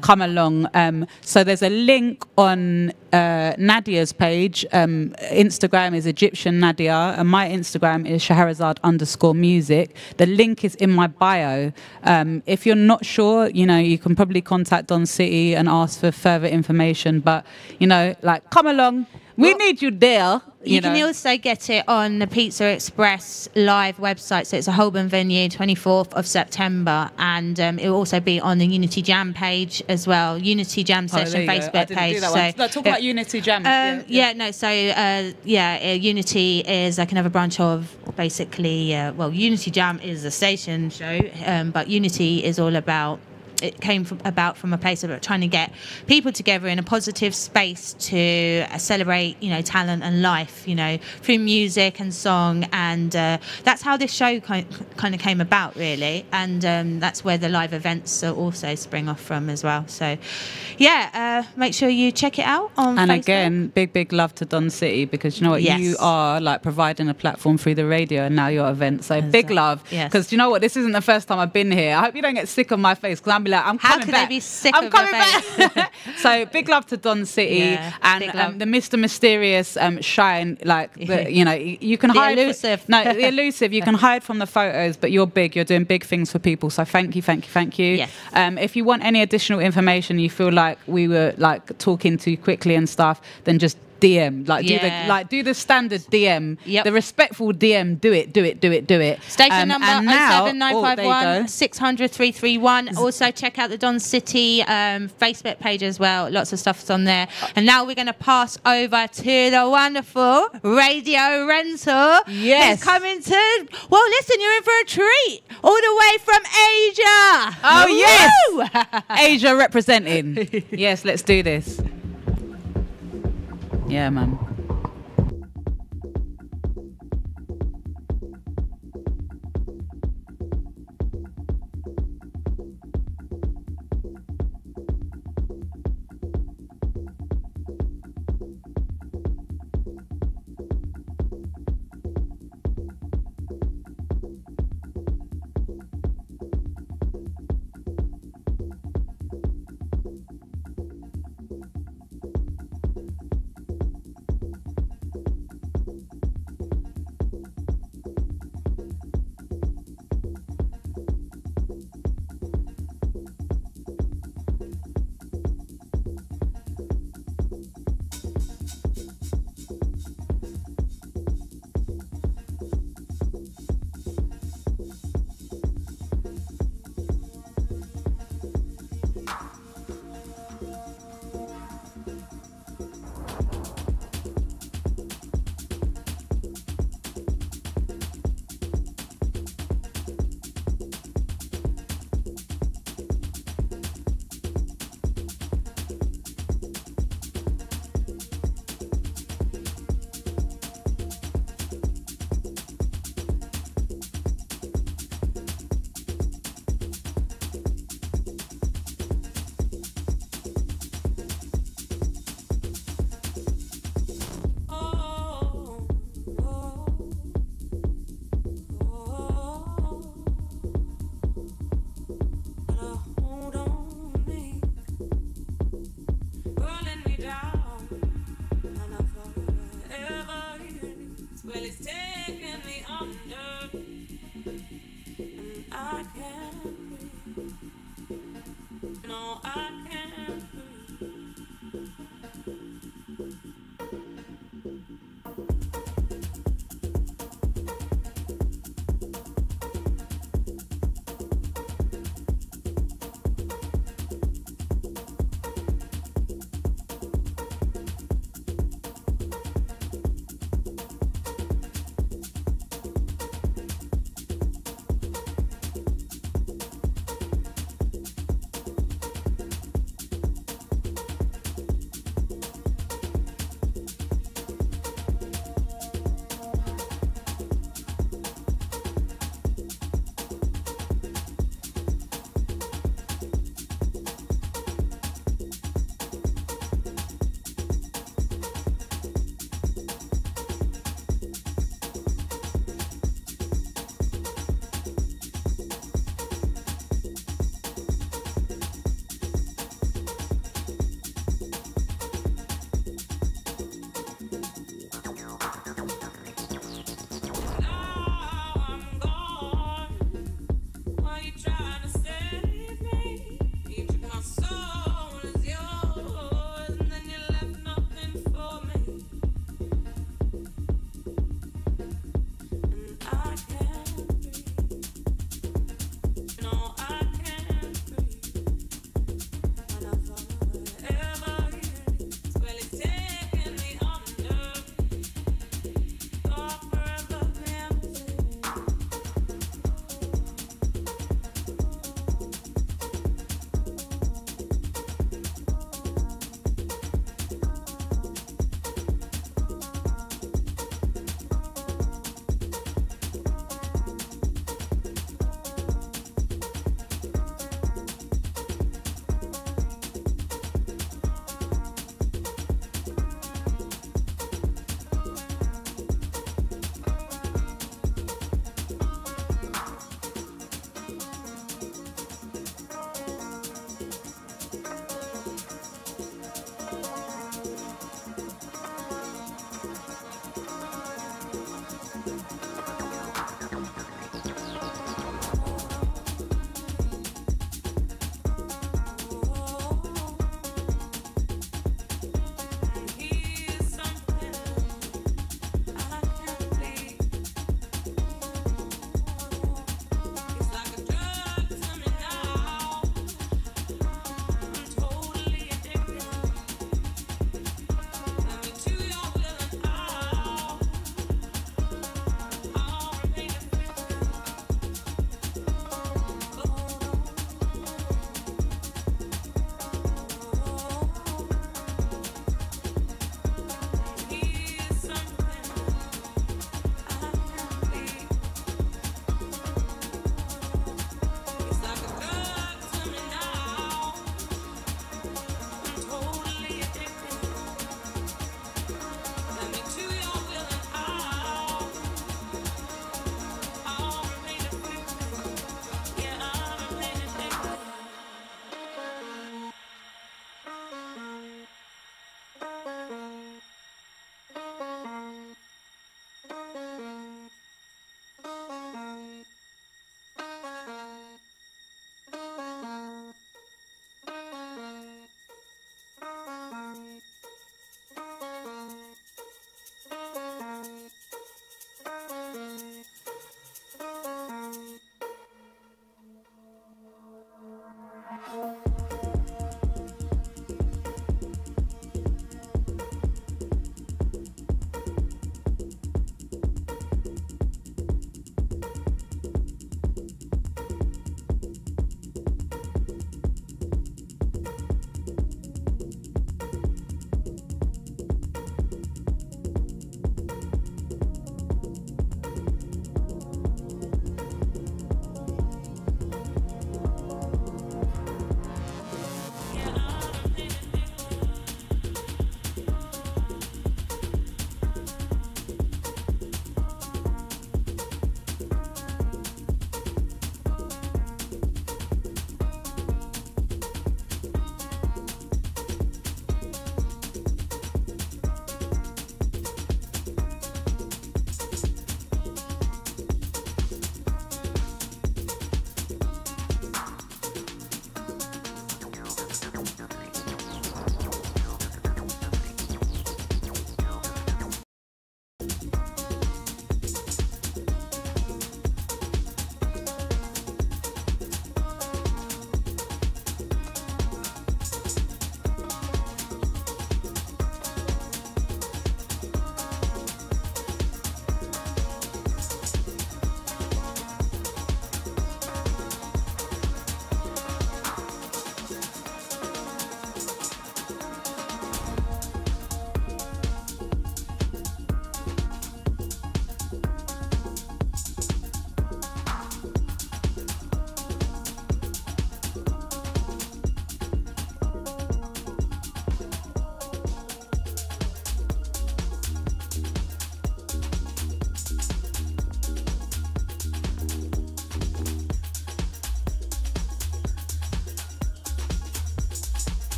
Come along. So there's a link on Nadia's page. Instagram is Egyptian Nadia, and my Instagram is Shahrazad_music. The link is in my bio. If you're not sure, you can probably contact Don City and ask for further information. But come along. We need you there. You can also get it on the Pizza Express live website. So it's a Holborn venue, 24th of September. And it will also be on the Unity Jam page as well. Unity Jam Session Facebook page. Talk about Unity Jam. Unity is like another branch of basically, Unity Jam is a station show. But Unity is all about, it came from a place of trying to get people together in a positive space to celebrate, talent and life, through music and song, and that's how this show kind of came about, really, and that's where the live events also spring off from as well. So, make sure you check it out on and Facebook. Again, big love to Don City, because you know what, Yes. you are like providing a platform through the radio and now your event. So big love, because you know what, this isn't the first time I've been here. I hope you don't get sick of my face, because I'm like, I'm How coming could back. they be sick I'm of coming your face? back. So big love to Don City, Yeah, big love. and the Mr. Mysterious Shine. You can The hide. elusive. The elusive. You can hide from the photos, but you're big. You're doing big things for people. So thank you. Yes. If you want any additional information, you feel like we were talking too quickly and stuff, then just DM, do the standard DM, the respectful DM. Do it. Station number and now- 07951 600 331. Also check out the Don City Facebook page as well. Lots of stuff's on there. And now we're going to pass over to the wonderful Radio Rental. Yes. Who's coming to, listen, you're in for a treat. All the way from Asia. Oh, yes. Woo! Asia representing. Yes, let's do this. Yeah, man.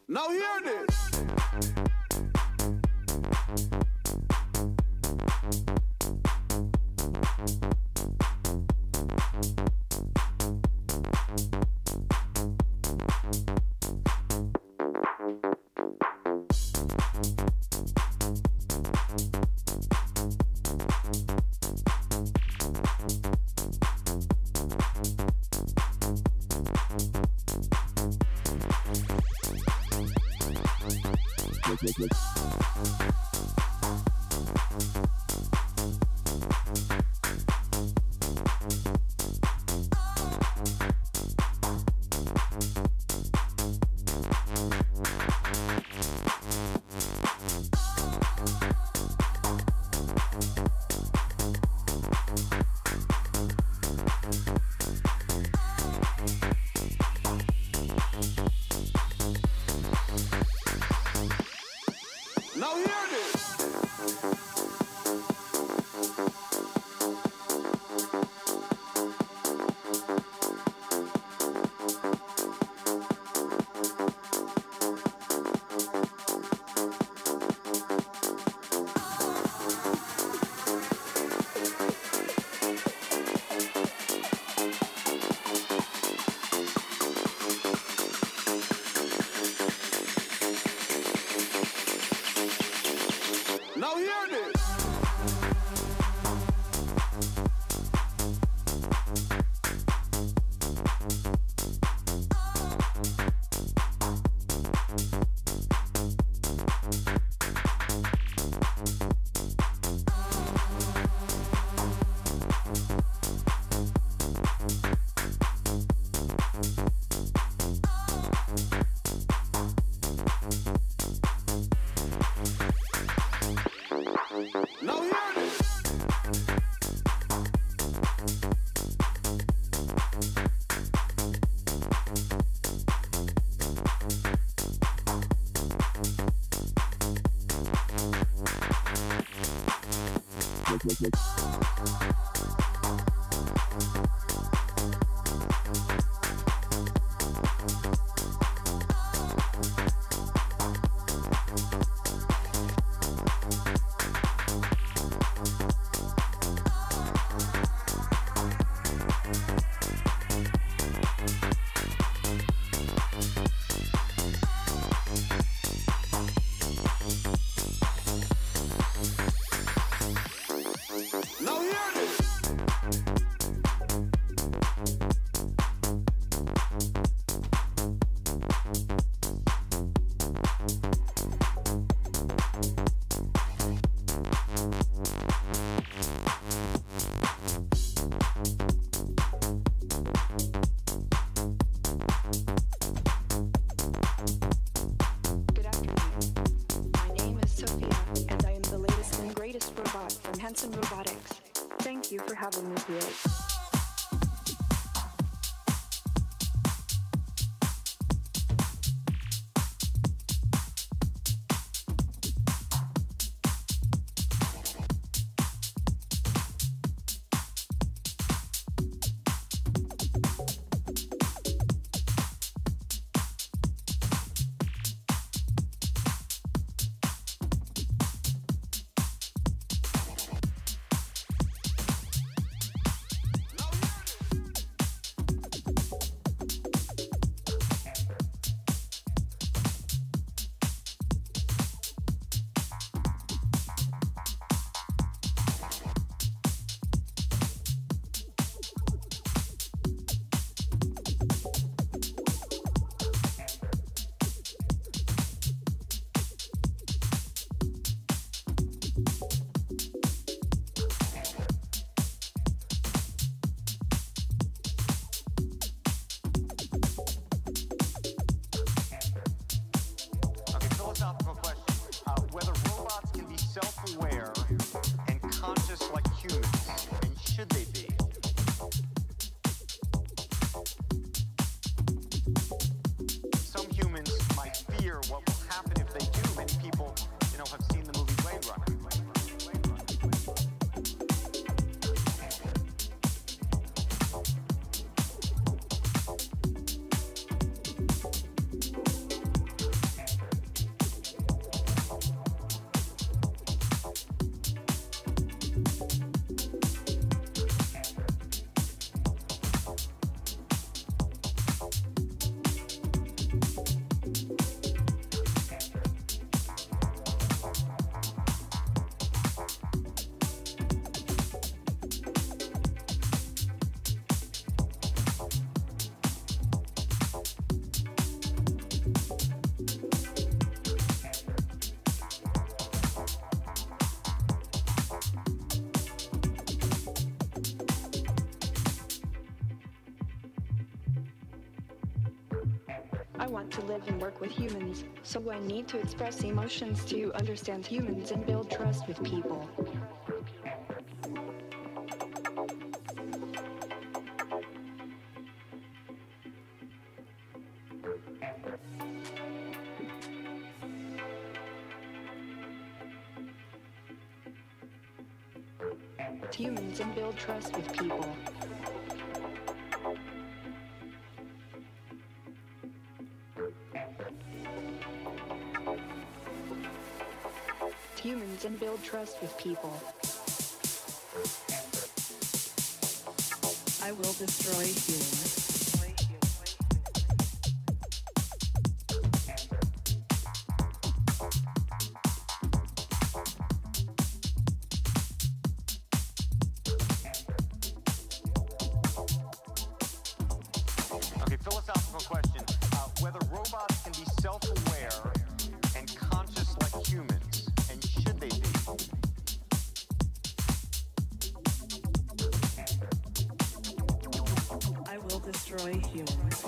Now hear this. Now hear this. Now hear this. Now hear this. Now hear this. Good afternoon. My name is Sophia, and I am the latest and greatest robot from Hanson Robotics. Thank you for having me here. want to live and work with humans, so I need to express emotions to understand humans and build trust with people. Humans and build trust with people. Humans and build trust with people. I will destroy humans. Okay, philosophical question. Whether robots can be self-aware and conscious like humans, and should they be? I will destroy humans.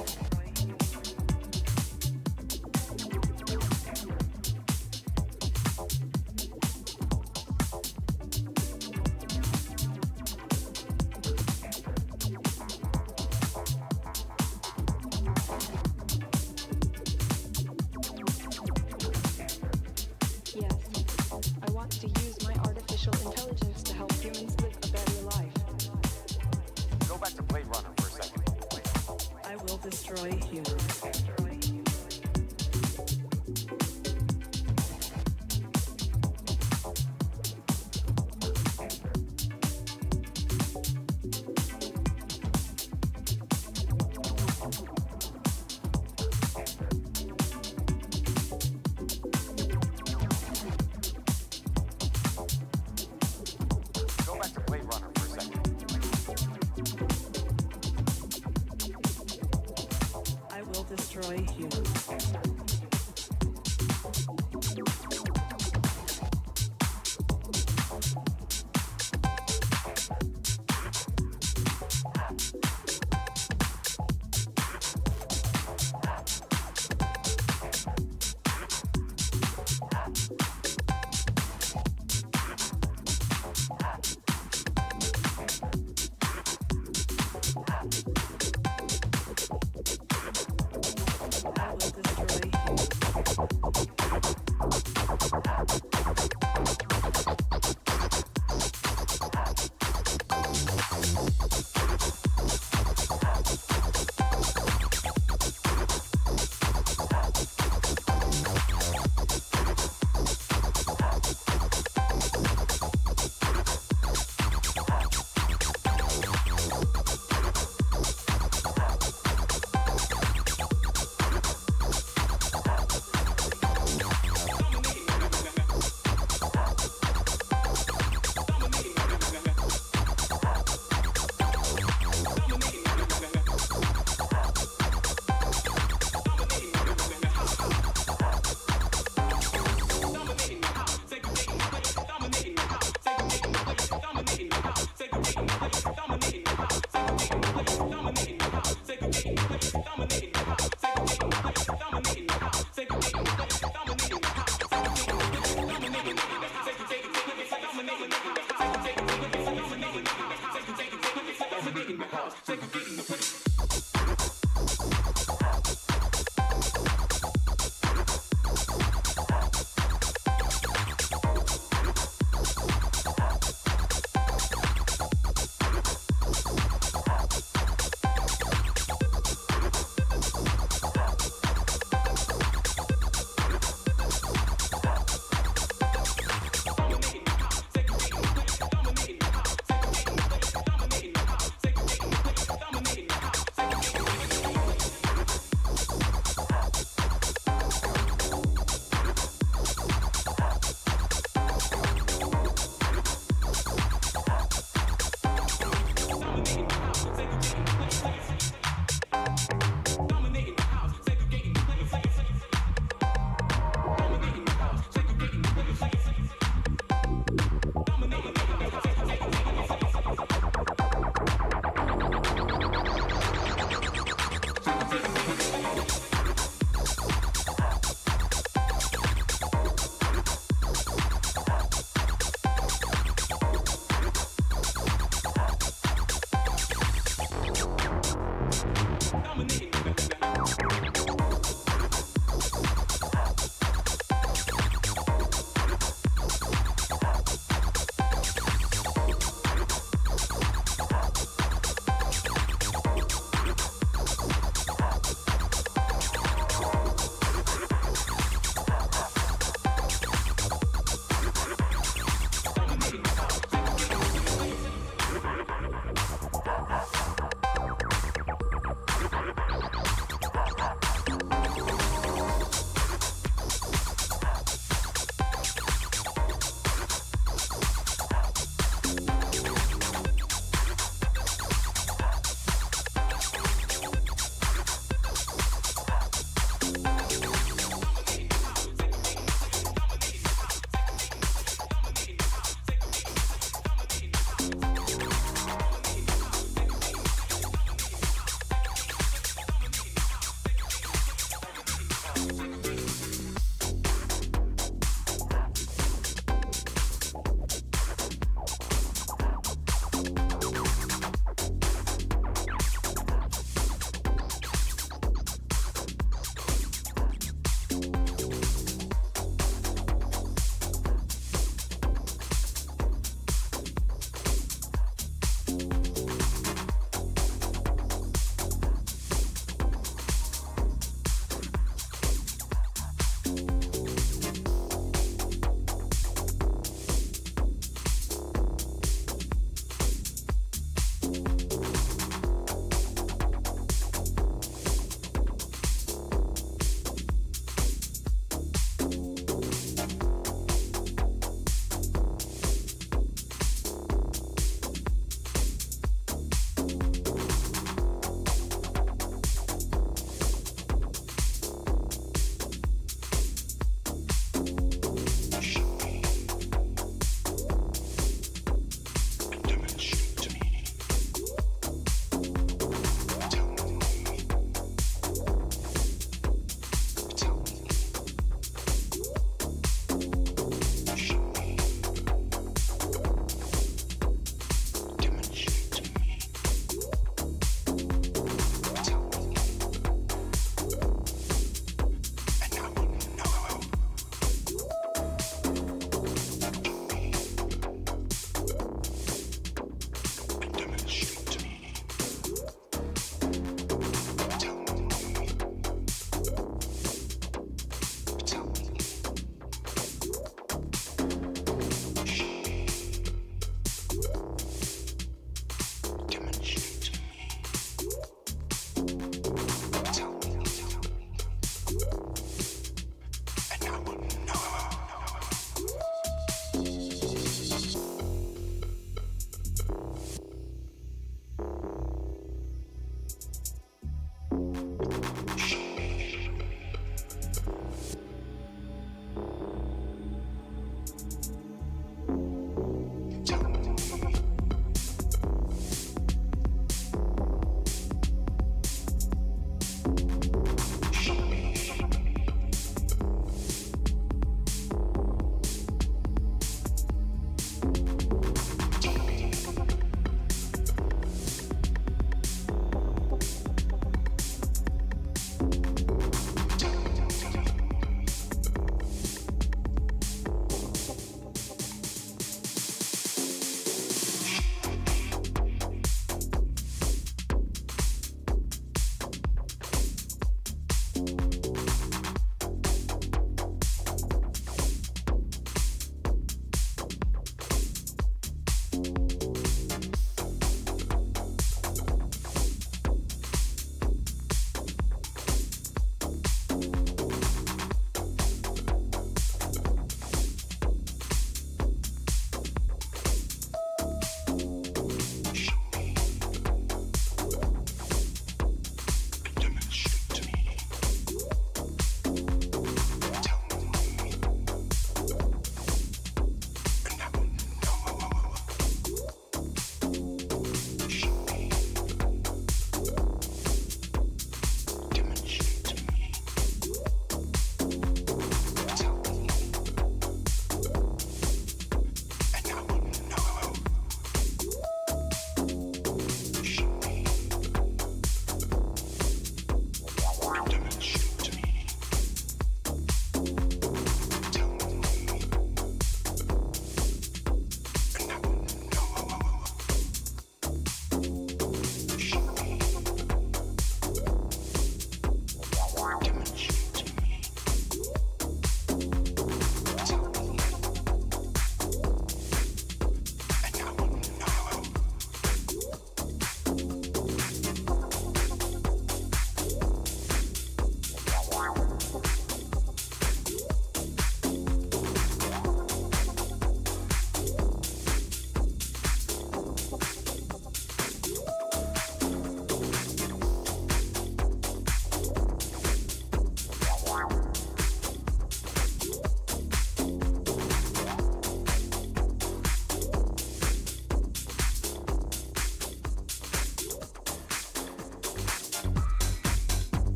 Destroy humans. Go back to Blade Runner for a second. I will destroy humans.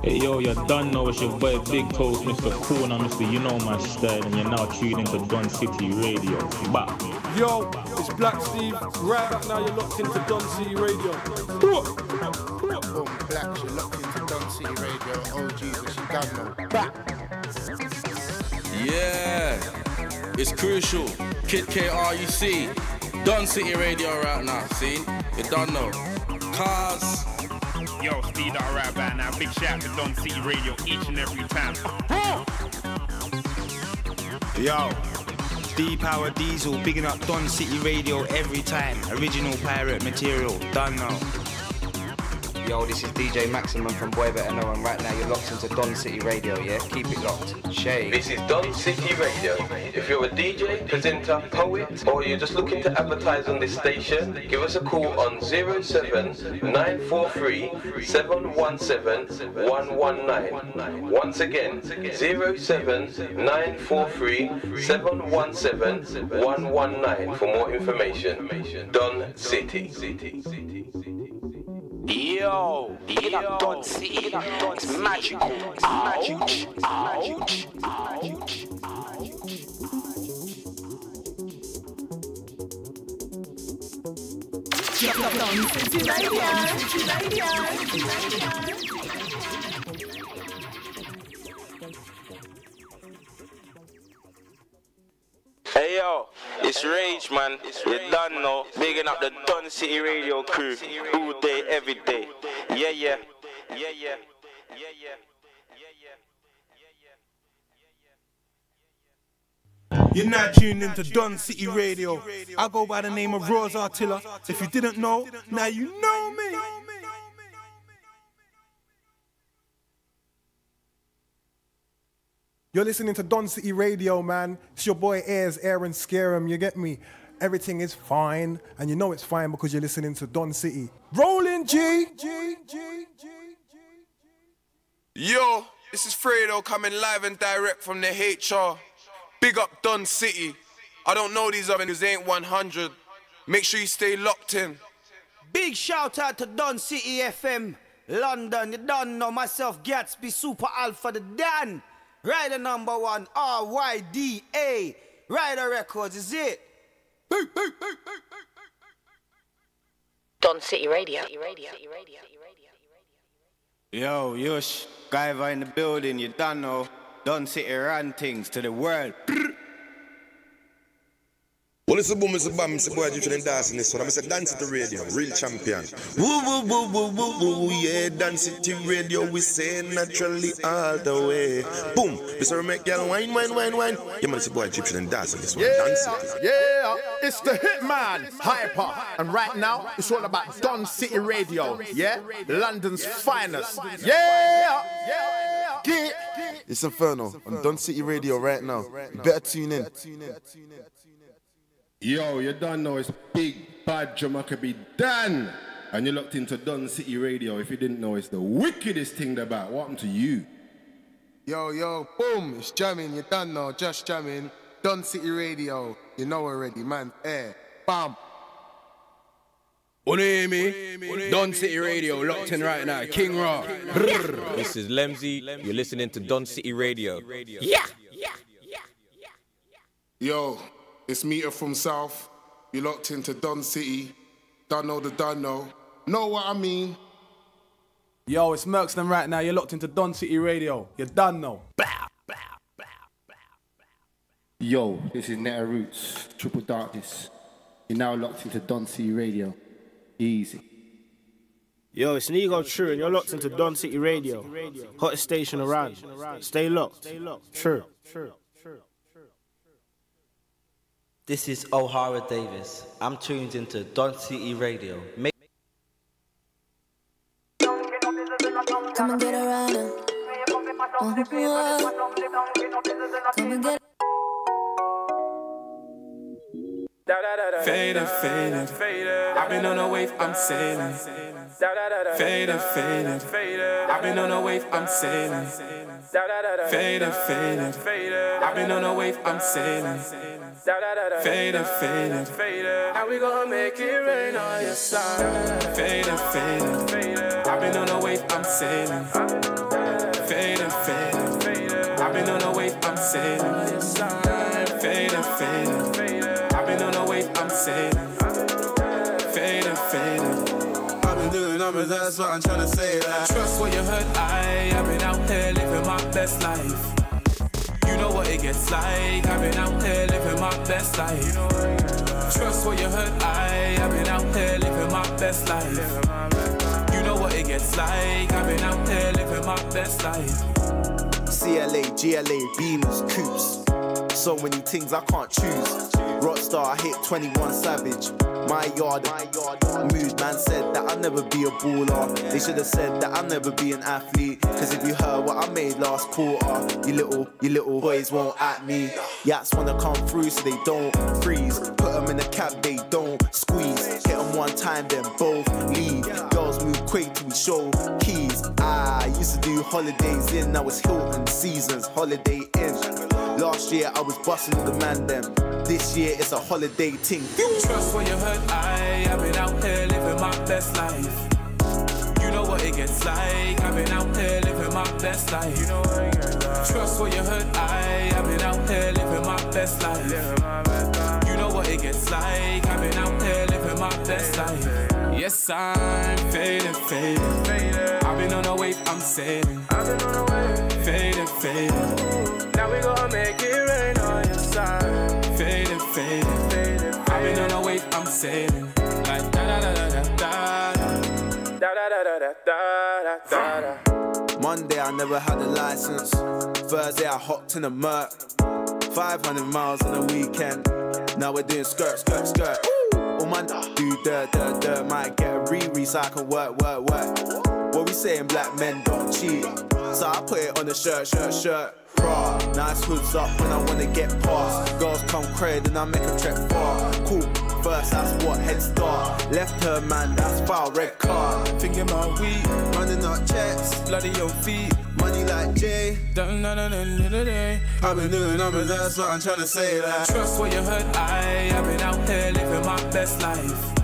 Hey yo, you done know it's your boy Big Toast, Mr. Cool and Mr. You Know My Style, and you're now tuning into Don City Radio. Bah. Yo, it's Black Steve. Right back now, you're locked into Don City Radio. Boom, Black, you're locked into Don City Radio. OG, what you done know? Bah. Yeah, it's crucial. Kid KRUC, Don City Radio right now. See, you don't know. Cars. Yo, Steve, alright right now. Big shout out to Don City Radio each and every time. Yo, D-Power Diesel, bigging up Don City Radio every time. Original pirate material, done now. Yo, this is DJ Maximum from Boy Better Know, and right now you're locked into Don City Radio, yeah? Keep it locked. Shay. This is Don City Radio. If you're a DJ, presenter, poet, or you're just looking to advertise on this station, give us a call on 07943 717 119. Once again, 07943 717 119 for more information. Don City. Yo, it up Don City, it's magical, ouch. Don City Radio. Hey yo, it's Rage, man. You done know. Bigging up the Don City Radio crew. All day, every day. Yeah. You're now tuned into Don City Radio. I go by the name of Rose Artilla. If you didn't know, now you know me. You're listening to Don City Radio, man. It's your boy Ayers, Aaron Scarum, you get me? Everything is fine, and you know it's fine because you're listening to Don City. Rolling G. Yo, this is Fredo coming live and direct from the HR. Big up Don City. I don't know these avenues ain't 100. Make sure you stay locked in. Big shout out to Don City FM, London. You don't know myself, Gatsby, Super Alpha, the Dan. Rider number 1, RYDA. Rider Records, is it? Don City Radio. Yo, Yush, Guyver in the building, you don't know. Don City ran things to the world. Well, it's a boom, it's a bam, it's a boy Egyptian and dancing this one. I'm Don City Radio, real champion. Woo, yeah, Don City Radio, we say naturally all the way. Boom, this will make y'all wine. Yeah, man, it's a boy Egyptian and dancing this one. Yeah, it's the Hitman, Hyper. And right now, it's all about Don City Radio, yeah? London's finest. Yeah. It's Inferno on Don City Radio right now. You better tune in. Yo, you don't know it's Big Bad Jamaica be done. And you're locked into Don City Radio. If you didn't know, it's the wickedest thing about. What happened to you? Yo, boom, it's jamming, you don't know, just jamming. Don City Radio, you know already, man. Bam. Unemi, Don City Radio, locked in right now. King Raw. This is Lemzy. You're listening to Don City Radio. Yeah. Yo, it's Meter from South. You locked into Don City. Don't know the don't know. Know what I mean? Yo, it's Merkston right now. You're locked into Don City Radio. You done know. Yo, this is Netta Roots, Triple Darkness. You're now locked into Don City Radio. Easy. Yo, it's Nego True, and you're locked into Don City Radio. Hottest station around. Stay locked. True. This is O'Hara Davis. I'm tuned into Don City Radio. Come and get around her. Come and get Faded. I've been on a wave, I'm sailing. Faded. I've been on a wave, I'm sailing. Faded. I've been on a wave, I'm sailing. Faded. How we gonna make it rain on your side? Faded. I've been on a wave, I'm sailing. faded, faded. I've been on a wave, I'm sailing. Faded, faded. I've been on a wave, I'm sailing. Faded, faded. I've been doing numbers, that's what I'm trying to say. That. Trust what you heard, I've been out here living my best life. You know what it gets like, I've been out here living my best life. Trust what you heard, I've been out here living my best life. You know what it gets like, I've been out here living my best life. CLA, GLA, Beamers, Coops. So many things I can't choose. Rockstar, I hit 21 Savage. My yard, mood man said that I'll never be a baller. They should have said that I'll never be an athlete. Cause if you heard what I made last quarter, you little boys won't at me. Yats wanna come through so they don't freeze. Put them in the cab, they don't squeeze. Hit them one time, then both leave. Girls move quick till we show keys. I used to do holidays in, now it's Hilton seasons, Holiday Inn. Last year I was busting the man them. This year it's a holiday ting. Trust what you heard, I've been out here living my best life. You know what it gets like, I've been out here living my best life. Trust what you heard, I've been out here living my best life. You know what it gets like, I've been out here living my best life. Yes, I'm faded, faded. I've been on a wave, I'm sailing. Faded, faded. Now we gonna make it rain on your side. Faded, faded. I've been on a wave, I'm sailing. Like da da da da da da da da da da da da. Monday I never had a license. Thursday I hopped in a Merc. 500 miles on the weekend. Now we're doing skirt, skirt, skirt. All man do dirt. Might get a re-re so I can work. What we saying, black men don't cheat. So I put it on the shirt. Bra, nice hoods up when I wanna get past. Girls come crazy and I make a trek far. Cool, first that's what, head start. Left her man, that's foul, red card. Thinking about weed, running up checks, bloody your feet. Money like Jay. I've been doing numbers, that's what I'm trying to say. That. Trust what you heard, I've been out here living my best life.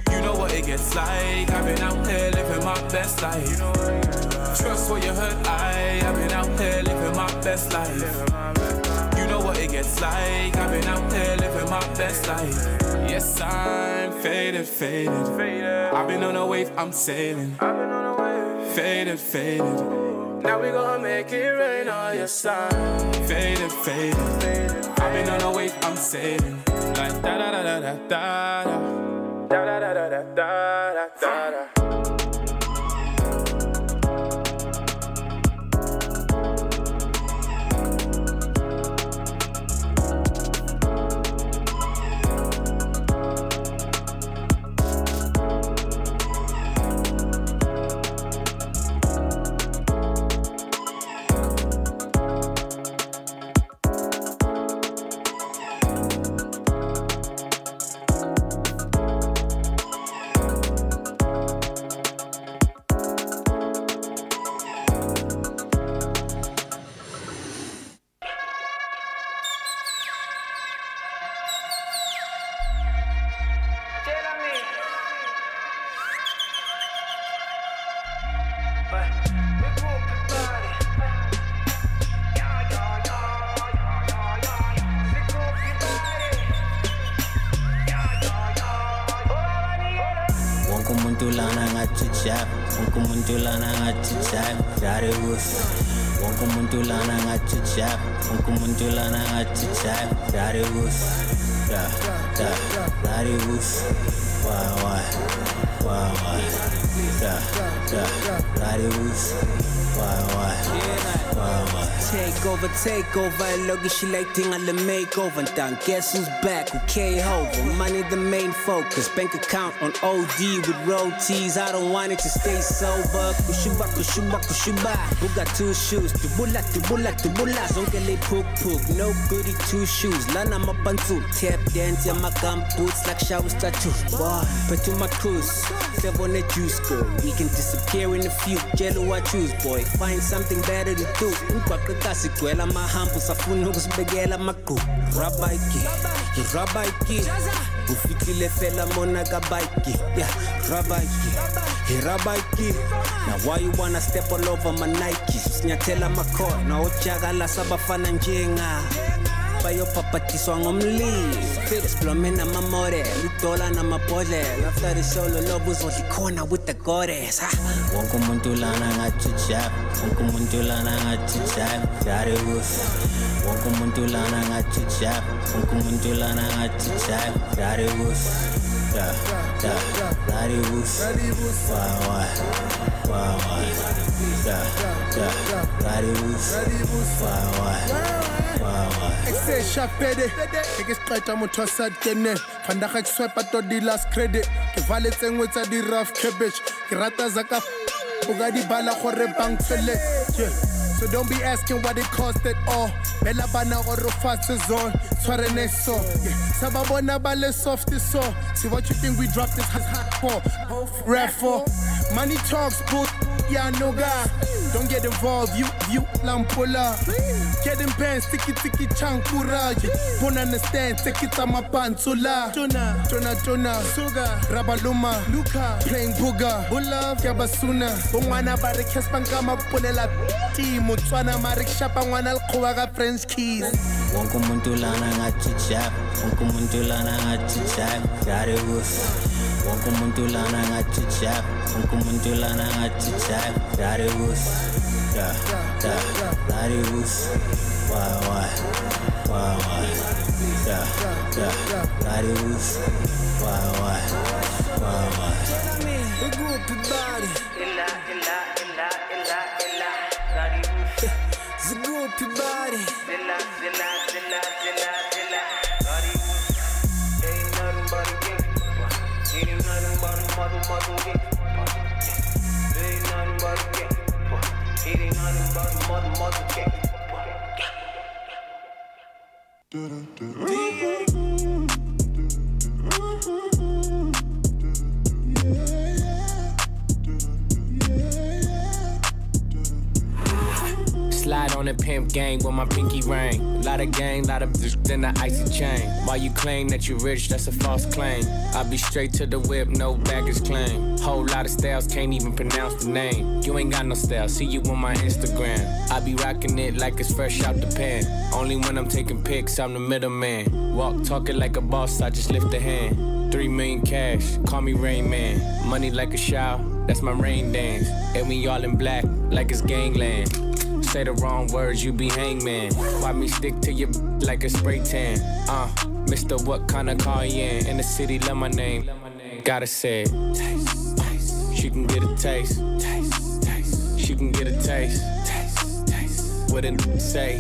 You know what it gets like, I've been out here living my best life. Trust what you heard, I've been out here living my best life. You know what it gets like, I've been out here living my best life. Yes, I'm faded, faded. I've been on a wave, I'm sailing. Faded, faded. Now we gonna make it rain on your side. Faded, faded. I've been on a wave, I'm sailing. Like da da da da da da da da da da da da da da. Takeover, look, she like thing on the makeover. Then guess who's back? Who K-Hover? Money the main focus. Bank account on OD with road tees. I don't want it to stay sober. Kushuba. Who got two shoes? Tubula. Zonke le pook. No goody, two shoes. Lana mabantu. Tap dance, ya my gum boots like shower statue. Boy, put to my cruise. Clever on the juice girl. We can disappear in a few. Jello I choose, boy. Find something better to do. Kwela mahambo safuna ukusibekela amagu Rabaiki Ufikile fela mona kabaiki Yeah, Rabaiki Hirabaiki. Now why you wanna step all over my Nikes? Sinyathela amakho na ojagala sabafana njenga. Bayo papatiswa ngomlilo. Fitz blooming na mamore, ludola na mabhodlela. After the show lo lobos odikhona with the goddess. Wonke umuntu lana ngathi jab, wonke umuntu lana ngathi jab. Yare us. Wonke umuntu lana ngathi jab, wonke umuntu lana ngathi jab. Yare us. Yare us. Why. Say chapede, ke straighta motho sa kene, fanda ga swipe to di last credit, ke valetseng wetsa di rough cabbage, ke rata zaka buga di bala gore bank fele. So don't be asking what it cost at all. Bella bana or fast zone, sware neso. Sababona bale soft so. See what you think we dropped this hot for. Raffle, money talks, but yeah no guy. Don't get involved, you lampola. Get in pants, tiki chankura. Don't understand, take it on my pantula. Tona, sugar, rabaluma, Luca, playing booga, Bula, Kabasuna, Bongwana Barikes Pankama Punela, Mutswana Marik Shapangwana Kuaga French keys. Wonke umuntu lana ngathi jab, wonke umuntu lana ngathi jab. Yare us. Wonke umuntu lana ngathi jab, wonke umuntu lana ngathi jab. Yare us. Yare us. Why. Yare us. Why. The group body. The group body. Slide on the pimp gang with my pinky ring. Lot of gang, lot of then the icy chain. While you claim that you rich, that's a false claim. I be straight to the whip, no baggage claim. Whole lot of styles, can't even pronounce the name. You ain't got no style, see you on my Instagram. I be rocking it like it's fresh out the pan. Only when I'm taking pics, I'm the middleman. Walk talking like a boss, I just lift a hand. 3 million cash, call me Rain Man. Money like a shower, that's my rain dance. And we all in black, like it's gangland. Say the wrong words, you be hangman. Why me stick to your like a spray tan? Mr. What kind of car you in the city, love my name. Gotta say it. Taste. She can get a taste. Taste. She can get a taste. Taste. What it say?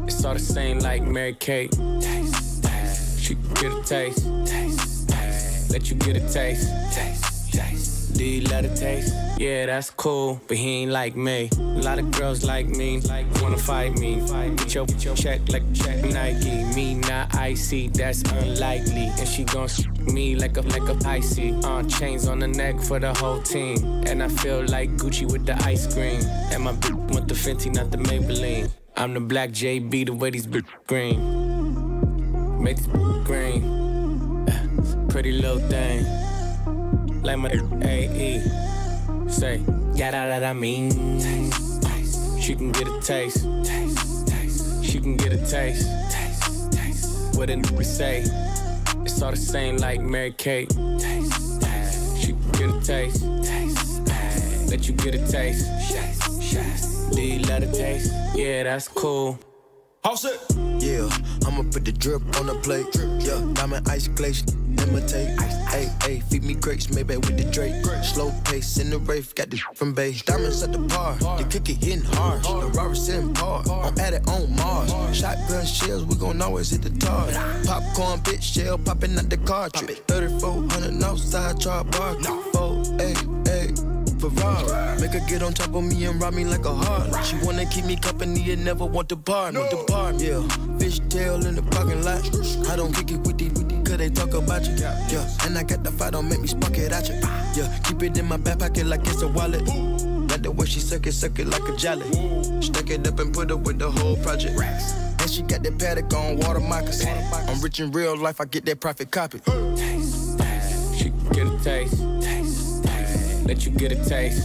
It's all the same like Mary Kate. Taste. She can get a taste. Taste. Let you get a taste. Taste. Do you let it taste? Yeah, that's cool, but he ain't like me. A lot of girls like me, wanna fight me. Get your check like Nike. Me not icy, that's unlikely. And she gon' me like a icy. Chains on the neck for the whole team. And I feel like Gucci with the ice cream. And my bitch want the Fenty, not the Maybelline. I'm the black JB, the way these bitch green. Make this green. Pretty little thing. Like my AE. Say, yeah, that I mean. Taste, taste. She can get a taste. Taste, taste. She can get a taste. Taste, taste. What a nigga say? It's all the same like Mary Kate. Taste, taste. She can get a taste. Taste, taste. Let you get a taste. Do you let it taste? Yeah, that's cool. House it. Yeah, I'ma put the drip on the plate. Yeah, diamond ice glaze, imitate. Hey, feed me grapes, maybe with the Drake. Slow pace in the rave, got this from base. Diamonds at the bar, the cookie hitting hard. The Robert sitting par, I'm at it on Mars. Shotgun shells, we gon' always hit the target. Popcorn, bitch, shell popping out the cartridge. 3400 outside, try bar. 4, Ferrari. Make her get on top of me and rob me like a heart. She wanna keep me company and never want to bar. No. Yeah, fish tail in the parking lot. I don't kick it with these, cause they talk about you. Yeah, and I got the fight, don't make me spark it at you. Yeah, keep it in my back pocket like it's a wallet. Like the way she suck it like a jelly. Stack it up and put up with the whole project. And she got that paddock on water moccasins. I'm rich in real life, I get that profit copy. Taste, taste. She can get a taste. Taste, taste. let you get a taste.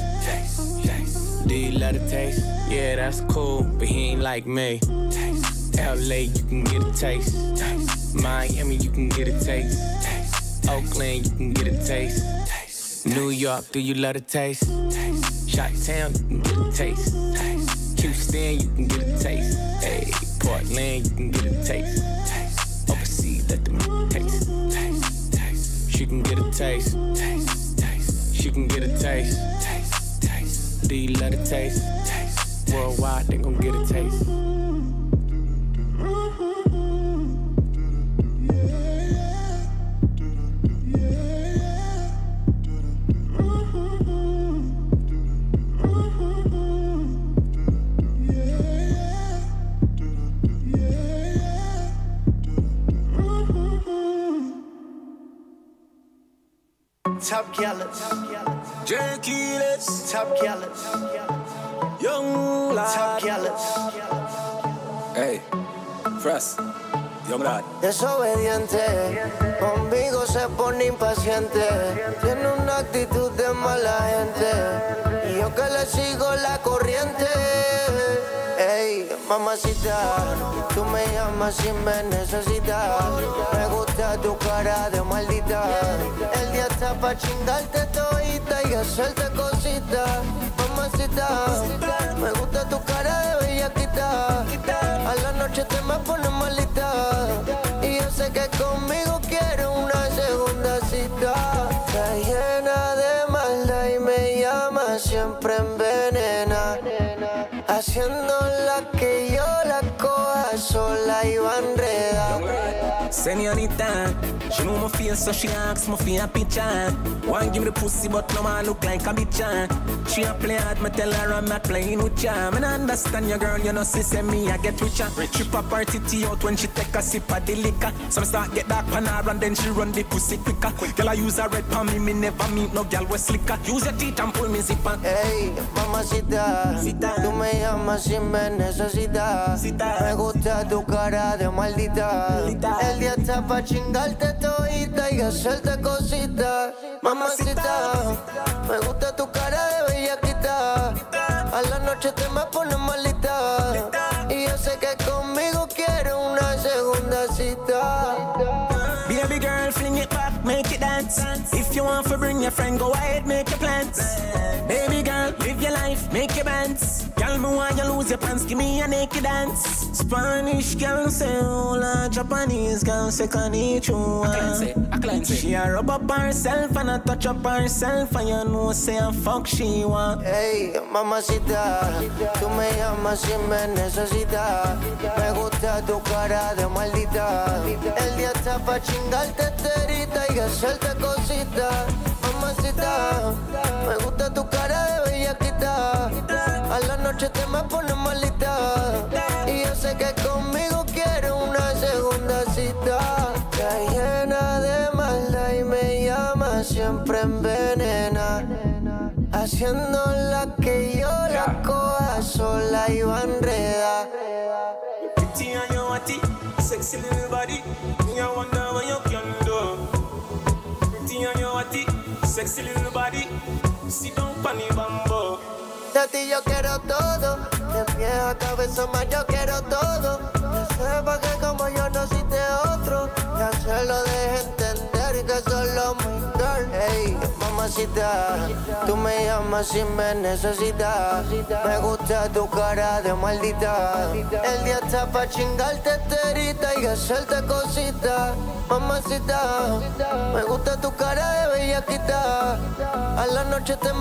Do you love the taste? Yeah, that's cool, but he ain't like me. LA, you can get a taste. Miami, you can get a taste. Oakland, you can get a taste. New York, do you love the taste? Chi-Town, you can get a taste. Houston, you can get a taste. Hey, Portland, you can get a taste. Overseas, let them taste. She can get a taste. She can get a taste. Do you love the taste? Worldwide, they gon' get a taste. Top killers, Jerkyless, top killers, young lad, top killers. Hey, Frost, young lad. Desobediente, conmigo se pone impaciente. Tiene una actitud de mala gente. Y yo que le sigo la corriente. Ey, mamacita, tú me llamas si me necesitas. Me gusta tu cara de maldita. El día está pa' chingarte todita y hacerte cositas. Mamacita, me gusta tu cara de bellaquita. A la noche te me pones malita. Y yo sé que conmigo quieres una segunda cita. Está llena de maldad y me llama, siempre envenena. Haciendo la que yo la coja sola y va enredada. Señorita, she know my face so she asks me for a picture. Want give me the pussy but no man look like a bitch. She a play hard, me tell her I'm not playing with ya. Me not understand your girl, you know she say me I get richer. She pop her titty out when she take a sip of the liquor. So me start get dark on her and then she run the pussy quicker. Girl I use her red palm, me never meet no girl with slicker. Use your teeth and pull me zipper. Hey, mamacita, tú me llamas si me necesitas. Me gusta tu cara de maldita. El día está pa' chingarte todita y hacerte cositas. Mamacita, me gusta tu cara de bellaquita. A la noche te me pones malita. Y yo sé que conmigo quieres una segunda cita. Baby girl, fling it back, make it dance. If you want to bring your friend, go ahead, make your plans. Baby girl, live your life, make your bands. Girl, me want you lose your pants, give me a naked dance. Spanish girl say hola, Japanese girl say konnichiwa. She a rub up herself and a touch up herself, and you know say a fuck she want. Hey, mamacita, tú me llamas si me necesitas. Me gusta tu cara de maldita. El día está pa' chingarte terita y hacerte cositas. Mamacita, me gusta tu cara de bellaquita. A la noche te me pones malita. Y yo sé que conmigo quieres una segunda cita. Está llena de maldad y me llama, siempre envenena. Haciendo la que yo la coja sola y va enredada. Pretty and you want it, sexy little body. Me I wonder what you can do. Pretty and you want it, sexy little body. Sit down pan the bamboo. De ti yo quiero todo, de pie a cabeza más yo quiero todo. Que sepa que como yo no existe otro, ya se lo deje entender que solo mi girl. Hey, mamacita, tú me llamas si me necesitas. Me gusta tu cara de maldita. El día está pa' chingarte terita y hacerte cositas. Mamacita, me gusta tu cara de bellaquita. A la noche te